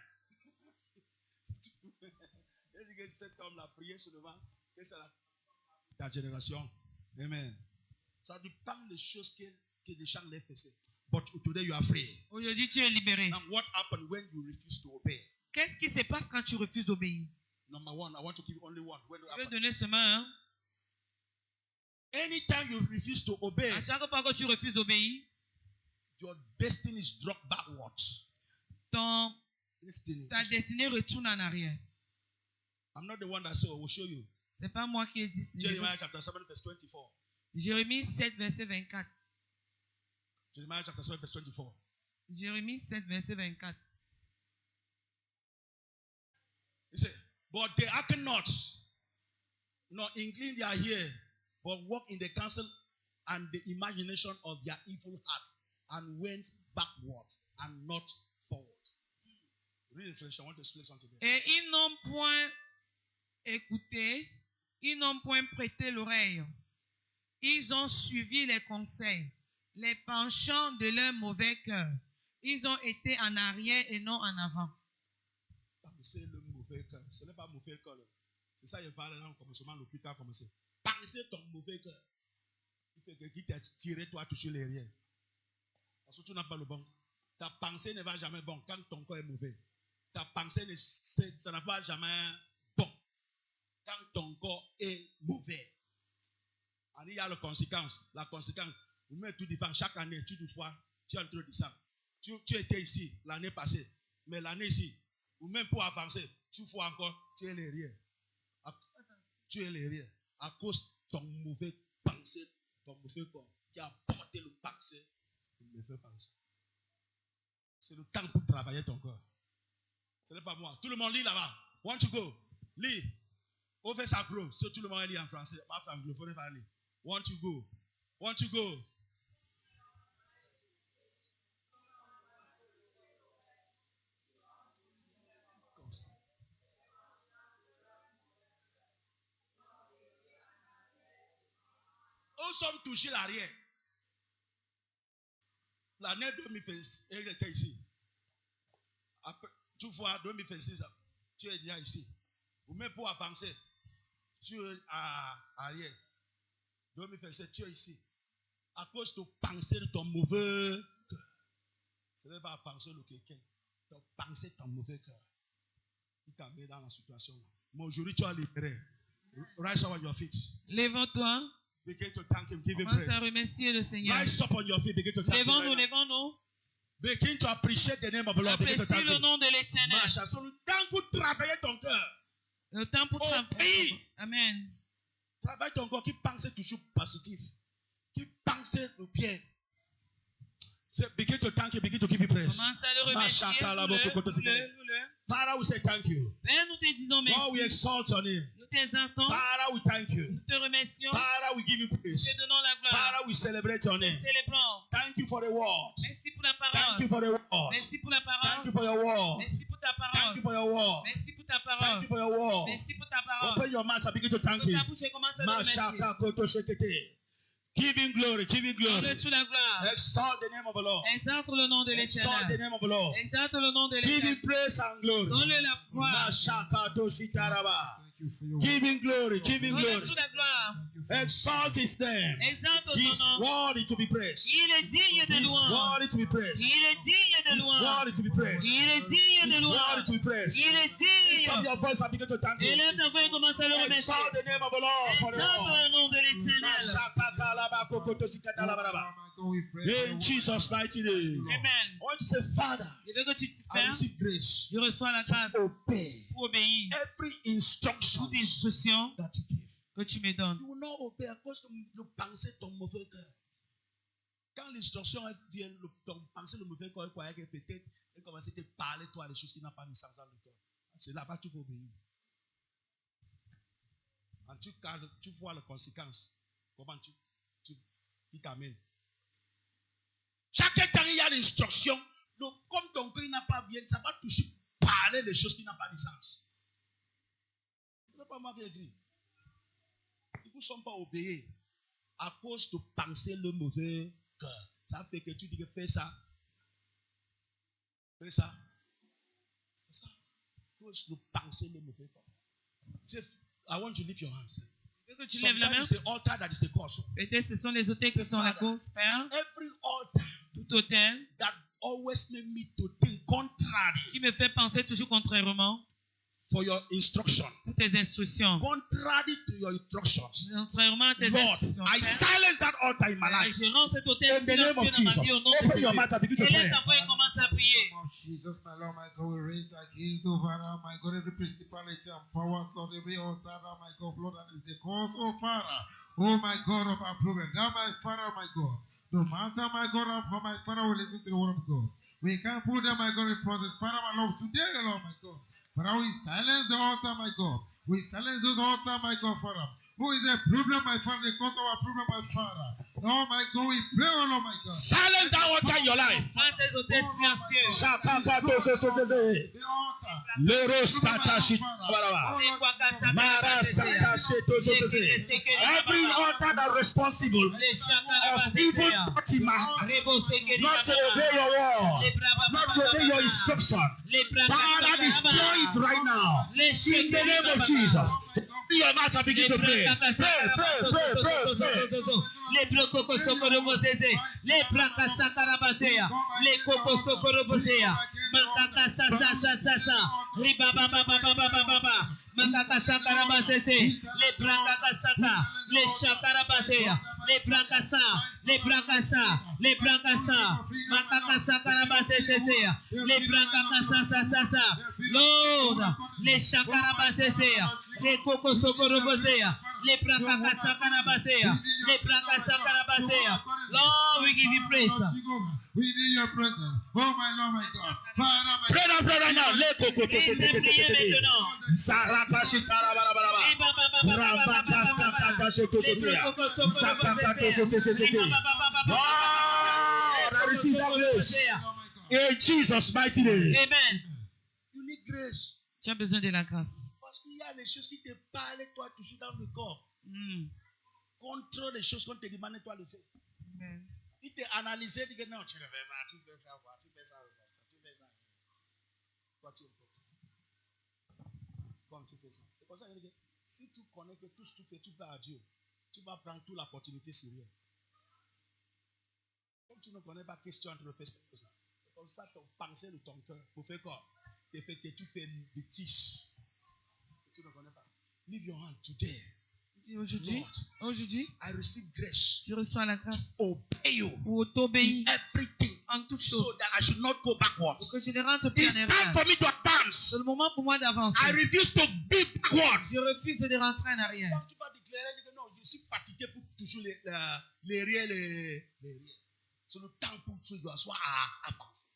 Il a dit que cet homme l'a prié seulement. Et c'est la génération. Amen. Ça dépend des choses que les gens les faisaient. But today you are free. Aujourd'hui, tu es libéré. Now, what happened when you refuse to obey? Qu'est-ce qui se passe quand tu refuses d'obéir? Number one, I want to give only one. When Je vais donner seulement un. anytime you refuse to obey, À chaque fois que tu refuses d'obéir, your destiny is dropped backwards. ta Destiny. destinée retourne en arrière. I'm not the one that said, I will show you. C'est pas moi qui ai dit ça. Jeremiah chapter 7, verse 24. Jérémie 7, verset 24. Jeremiah chapter 7, verse 24. Jérémie 7, verset 24. He said, but they hearken not, nor incline their ear, but walk in the counsel and the imagination of their evil heart, and went backward and not forward. Read it, French. I want to explain something there. Et ils n'ont point écouté, ils n'ont point prêté l'oreille. Ils ont suivi les conseils, les penchants de leur mauvais cœur. Ils ont été en arrière et non en avant. Penser le mauvais cœur. Ce n'est pas mauvais cœur. C'est ça, il parle dans le commencement, le culte a commencé. Penser ton mauvais cœur. Il fait que qui t'a tiré, toi, toucher les rien. Parce que tu n'as pas le bon. Ta pensée ne va jamais bon quand ton corps est mauvais. Ta pensée, ça ne va jamais bon quand ton corps est mauvais. Il y a la conséquence. La conséquence, vous mettez tout différent. Chaque année, toutefois, tu es en train de ça. Tu étais ici l'année passée. Mais l'année ici, ou même pour avancer, tu vois encore, tu es l'erreur. Tu es l'erreur. À cause de ton mauvais pensée, ton mauvais corps, qui a porté le pensée, le mauvais pensée. C'est le temps pour travailler ton corps. Ce n'est pas moi. Tout le monde lit là-bas. Want to go? Lis. On fait ça gros. Si tout le monde lit en français, pas en anglophone, pas lire. Want to go? Want to go? Comme ça. Nous sommes touchés l'arrière. L'année 2026, elle était ici. Après, tu vois, 2026, tu es déjà ici. Ou même pour avancer, tu es à arrière. 2027, tu es ici. À cause de penser de ton mauvais cœur. Ce n'est pas penser de quelqu'un. De penser ton mauvais cœur. Il t'a mis dans la situation là. Mais aujourd'hui, tu as libéré. Rise up on your feet. Lève-toi. Begin to thank him. Give him Commence à praise. remercier le Seigneur. Rise up on your feet. Begin to thank him. Lèvons-nous, Right now. lèvons-nous. Begin to appreciate the name of the Lord. Begin to Apprécie thank le him. nom de l'Éternel. Marcha, c'est le temps pour travailler ton cœur. Le temps pour travailler. Amen. Travaille ton corps qui pense toujours positif. Qui pense le bien. Begin to thank you. Begin to give you praise. Commence à le remercier. Loue-le. Father, we say thank you. Père, nous te disons merci. God, we exalt your name. Nous t'exaltons. Father, we thank you. Nous te remercions. Father, we give you Nous praise. te donnons la gloire. Father, we celebrate your Nous name. célébrons. Thank you for the word. Merci pour la Thank parole. you for the word. Merci pour la Thank parole. you for your word. Merci pour ta Thank parole. you for your word. Merci pour ta Thank parole. you for your word. Merci pour ta parole. Open your mouth and begin to thank Ouvre him. ta bouche et commence à le remercier. Mashaka koto shekete. Give him glory. Give him glory. Donne-le toute la gloire. Exalt the name of the Lord. Exalte le nom de Exalt the l'Éternel. name of the Lord. Exalte le nom de Give him l'Éternel. praise and glory. Donne-le la gloire. Mashaka to shitaraba. Thank you for your Give him glory. Give him Donne-le glory. toute la gloire. Exalt his name. Exalte He is ton nom. worthy to be praised. Il est digne de He is louange. worthy to be praised. Il est digne de He is louange. worthy to be praised. Il est digne He de is worthy louange. to be praised. Il est Lift up digne. your voice and begin to thank him. Élève ta voix et commence à le remercier. Exalt the name of the Lord for the Exalte Lord. le nom de l'Éternel. In Jesus' mighty name. Amen. I want to say, Father, Je veux que tu I t'espères. receive grace Je reçois la grâce to obey pour obéir every instruction toute instruction that you give. que tu me donnes. You will not obey à cause de penser ton mauvais cœur. Quand l'instruction vient, ton penser le mauvais cœur, croyait que peut-être elle commence à te parler toi des choses qui n'ont pas de sens dans le cœur. C'est là-bas que tu peux obéir. En tout cas, tu vois les conséquences. Comment tu t'amènes. Chaque temps, il y a l'instruction. Donc, comme ton cœur n'a pas bien, ça va toucher parler des choses qui n'ont pas de sens. Ce n'est pas moi qui ai dit. Ils ne sont pas obéis à cause de penser le mauvais cœur. Ça fait que tu dis que fais ça. Fais ça. C'est ça. À cause de penser le mauvais cœur. I want you to lift your hands. Que tu lèves la main. Sometimes it's the altar that is the cause. Peut-être ce sont les autels qui sont la cause, Père. Every altar Tout autel that always make me to think contrary qui me fait penser toujours contrairement for your instruction. pour tes instructions. Contrary to your instructions. Contrairement à tes Lord, instructions. I Père, silence that altar in my life. je rends cet autel In the name of silencieux dans ma Jesus. vie au nom de Open your Jésus. mouth and begin to Et pray. laisse ta voix et commence à prier. Of Jesus, my Lord, my God, we raise the keys over now, my God, every principality and powers, Lord, every altar, now, my God, Lord, that is the cause, oh Father, oh my God, of our problem. Now, my Father, my God, no matter, my God, how my Father will listen to the word of God. We can't put them, my God, in front of this Father, my Lord, today, Lord, my God. Father, we silence the altar, my God. We silence those altar, my God, Father. Who is the problem, my Father? The cause of our problem, my Father. Oh, my God, we pray, oh, Lord, my God. Silence that altar in your life. Prends tes autels silencieux. The altar. Leros katashi baraba. Maras katashi tososese. Every altar that is responsible of evil thought in my heart, not to obey your word, not to obey your instruction. Father, destroy it right now. In the name of Jesus. Open your mouth and begin to pray. Pray. Les brococos socorobosese, les bracasa carabasea, les cocos socorobosea, macata sa, ribaba baba, macata sacarabasese, les bracasata, les chacarabasea, les bracasa, macata sacarabasese, les bracasa, Lord, les chacarabasese, les cocos socorobosea, les bracasa carabasea, les bracasa carabasea. Lord, we give you praise. We need your presence. Oh, my Lord, my God. Father, my Pray right now. Le coco Laissez prier maintenant. Zarakashi tarabarabaraba. Rabakas kakakashi tososea. Zakakato sosesese. Lord, I receive that grace. In Jesus' mighty name. Amen. You need grace. Tu as besoin de la grâce. Parce qu'il y a des choses qui te parlent, toi, toujours dans le corps. Contre les choses qu'on te demande, toi, le faire. Amen. Il t'a analysé, il dit que non, tu ne fais pas, tu fais ça, tu fais ça. Toi, tu es fort. Comme tu fais ça. C'est pour ça que si tu connais que tout ce que tu fais à Dieu, tu vas prendre toute l'opportunité sérieuse. Comme tu ne connais pas, question entre le fait ça. C'est comme ça que penser de ton cœur pour faire quoi? Tu fais que tu fais une bêtise. Tu ne connais pas. Leave your hand today. Aujourd'hui, I receive grace je reçois la grâce to obey you pour t'obéir in everything en toute so chose, that I should not go backwards. pour que je ne rentre plus It's en time erreur. for me to advance. C'est le moment pour moi d'avancer. I refuse to be backward. Je refuse de rentrer en arrière. Quand tu vas déclarer que non, je suis fatigué pour toujours les riens. C'est le temps pour que tu sois à avancer.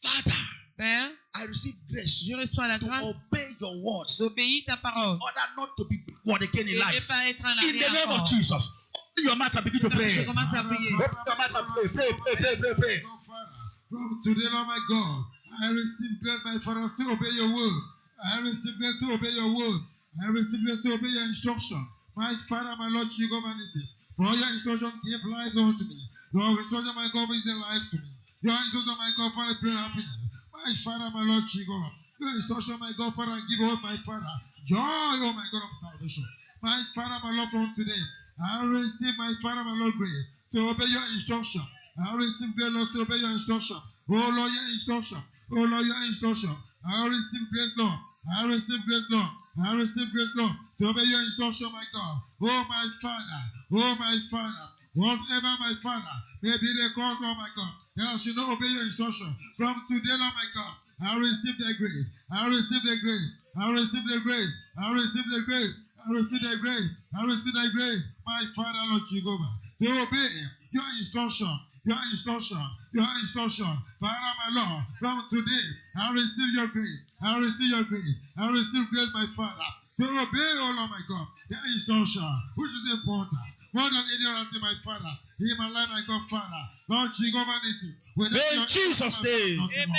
Father, Père, I receive grace je reçois la to grâce obey your words d'obéir ta parole in order not to be backward again in et ne life. pas être en In the arrière name of encore. Jesus. Open your mouth and begin to pray. Je commence à prier. Open your mouth and pray. God, Father, from today, Lord, my God, I receive grace, my Father, to obey your word. I receive grace to obey your word. I receive grace to obey your instruction. My Father, my Lord, Jehovah Nissi, for your instruction give life unto me. Your instruction, my God, is a life to me. Your instruction, my God, Father, bring happiness. My Father, my Lord, Jehovah. Your instruction, my God, Father, give all my Father joy, oh my God, of salvation. My Father, my Lord, from today, I receive, my Father, my Lord, grace to obey your instruction. I receive grace, Lord, to obey your instruction. Oh Lord, your instruction. Oh Lord, your instruction. I receive grace, Lord. I receive grace, Lord. I receive grace, Lord, to obey your instruction, my God. Oh my Father. Oh my Father. Whatever, my Father, may be the cause, Lord, my God, that I should not obey your instruction. From today, Lord, my God, I receive the grace. I receive the grace. I receive the grace. I receive the grace. I receive the grace. I receive the grace. My Father, Lord Jehovah, to obey your instruction. Your instruction. Your instruction. Father, my Lord, from today, I receive your grace. I receive your grace. I receive grace, my Father, to obey, oh Lord, my God, your instruction, which is important. More than any other thing, my Father. In my life, my God, Father. Lord Jehovah Nissi. In Jesus' name. Amen.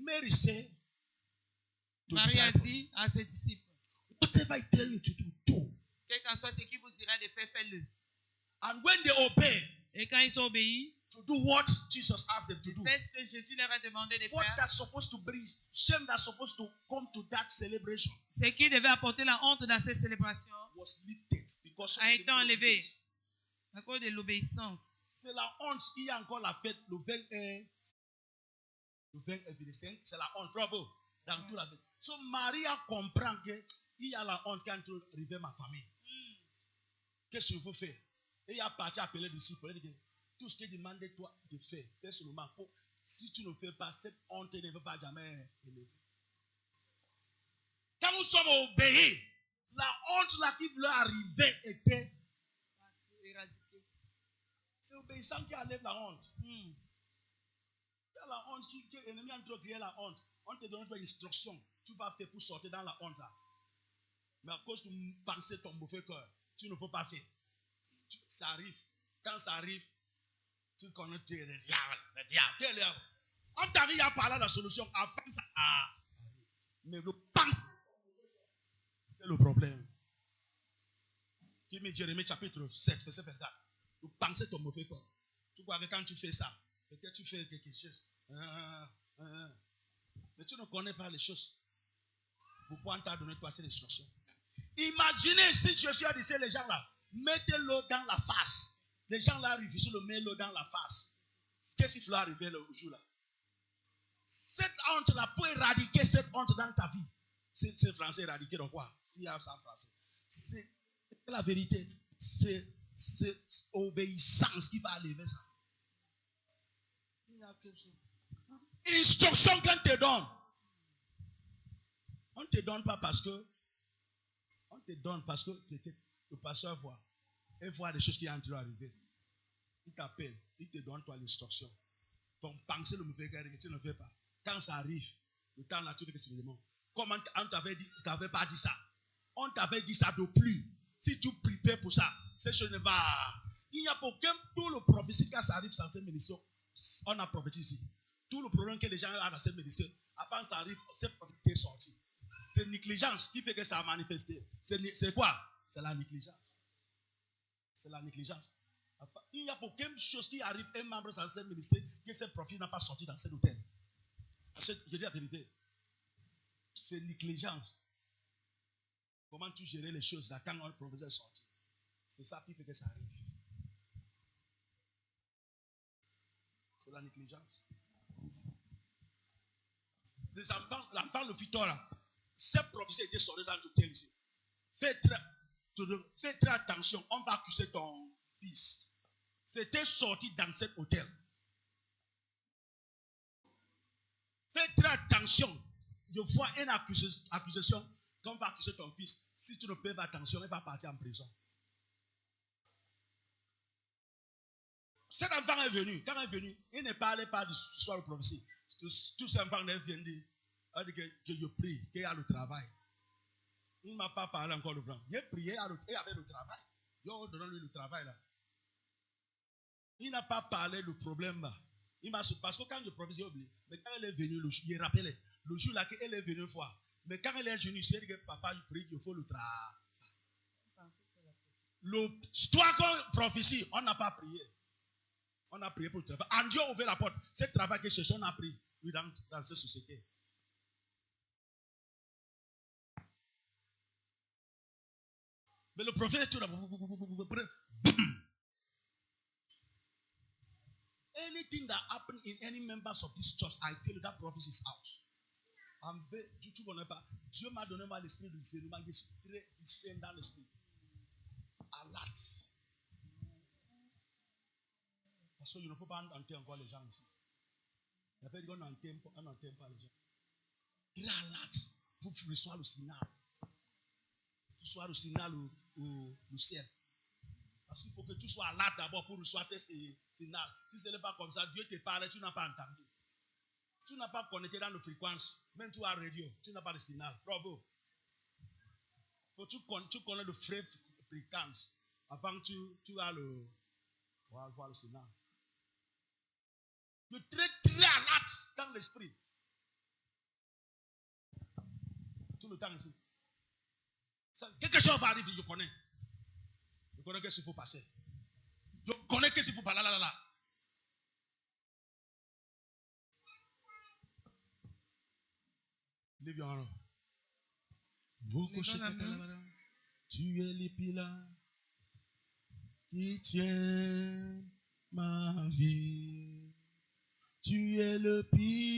Mary said to Marie a disciples, dit à ses disciples, whatever I tell you to do, do. quel qu'en soit ce qu'il vous dira de faire, faites-le. And when they obey Et quand ils ont obéi, to do what Jesus asked them to do, faites ce que Jésus leur a demandé de what faire, that's supposed to bring, shame that's supposed to come to that celebration ce qui devait apporter la honte dans cette célébration was lifted because of a été simple enlevé obedience. à cause de l'obéissance. C'est la honte qui a encore la fête le 21 février. C'est la honte, bravo, dans toute la fête. So Marie comprend qu'il y a la honte quand tu arrives à ma famille. Qu'est-ce qu'il faut faire? Et il a parti appeler les disciples. Il dit, tout ce qui est demandé toi de faire, fais seulement. Si tu ne fais pas, cette honte ne va pas jamais élever. Quand nous sommes obéis, la honte là qui voulait arriver était éradiquée. C'est l'obéissance qui enlève la honte. La honte qui est l'ennemi en train de créer la honte. On te donne une instruction. Tu vas faire pour sortir dans la honte là. Mais à cause de penser ton mauvais cœur, tu ne peux pas faire. Ça arrive. Quand ça arrive, tu connais le diable. On t'arrive à parler de la solution avant ça. Mais le pense, c'est le problème. Qui met Jérémie chapitre 7, verset 24. Tu penses ton mauvais cœur. Tu vois que quand tu fais ça, peut-être tu fais quelque chose. Mais tu ne connais pas les choses. Pourquoi on t'a donné toi ces instructions? Imaginez si Jésus a dit les gens là, mettez-le dans la face. Les gens là refusent de mettre l'eau dans la face. Qu'est-ce qu'il faut arriver le jour là? Cette honte là, pour éradiquer cette honte dans ta vie, c'est français éradiquer donc quoi? S'il y a ça en français, c'est la vérité. C'est obéissance qui va enlever ça. Il y a quelque chose. Instruction qu'on te donne. On ne te donne pas parce que le pasteur voit. Il voit des choses qui sont en train d'arriver. Il t'appelle, il te donne toi l'instruction. Ton pensée le mauvais gars, tu ne fais pas. Quand ça arrive, le temps là, tu fais que c'est le demande. Comment on t'avait dit, tu n'avais pas dit ça. On t'avait dit ça de plus. Si tu prépares pour ça, cette chose ne va. Il n'y a aucun, tout le prophétie quand ça arrive dans cette méditation, on a prophétisé ici. Tout le problème que les gens ont dans cette méditation, avant que ça arrive, cette prophétie est sortie. C'est négligence qui fait que ça a manifesté. C'est quoi? C'est la négligence. C'est la négligence. Il n'y a aucune chose qui arrive un membre dans cette ministère que ce profil n'a pas sorti dans cet hôtel. Je dis la vérité. C'est négligence. Comment tu gères les choses là quand un professeur est sorti? C'est ça qui fait que ça arrive. C'est la négligence. Les enfants, l'enfant le fit là. Cette prophétie était sortie dans l'hôtel ici. Fais très attention, on va accuser ton fils. C'était sorti dans cet hôtel. Fais très attention. Je vois une accusation qu'on va accuser ton fils. Si tu ne fais pas attention, il va partir en prison. Cet enfant est venu. Quand il est venu, il ne parlait pas de l'histoire de prophétie. Tout cet enfant vient dire que je prie, qu'il y a le travail. Il ne m'a pas parlé encore de blanc. Il a prié, il avait le travail. Dieu a donné lui le travail là. Il n'a pas parlé du problème là. Parce que quand le prophète oublié, mais quand elle est venue, il rappelait le jour là qu'elle est venue une fois. Mais quand elle est venue, il dit que papa, il prie qu'il faut le travail. Toi, quand prophétie, on n'a pas prié. On a prié pour le travail. And Dieu a ouvert la porte. C'est le travail que cherchons, on a pris dans cette société. Mais le prophète est tout là. Anything that happened in any members of this church, I tell you that prophecy is out. Tu ne connais pas. Dieu m'a donné l'esprit de discernement. Je suis très discerné dans l'esprit. Alerte. Parce qu'il ne faut pas entendre encore les gens ici. Il y a qu'on n'entend pas les gens. Il est alerte pour recevoir le signal. Pour recevoir le signal au ciel. Parce qu'il faut que tu sois alerte d'abord pour recevoir ce signal. Si ce n'est pas comme ça, Dieu te parle, tu n'as pas entendu. Tu n'as pas connecté dans la fréquence. Même tu as radio, tu n'as pas de signal. Bravo. Faut que tu connais de fréquence avant que tu as voir le signal. Tu es très très alerte dans l'esprit. le temps ici. Quelque chose va arriver, je connais. Je connais qu'est-ce qu'il faut passer. Je connais qu'est-ce qu'il faut passer. Là. Lève your hand. Tu es l'épila qui tient ma vie. Tu es le pire.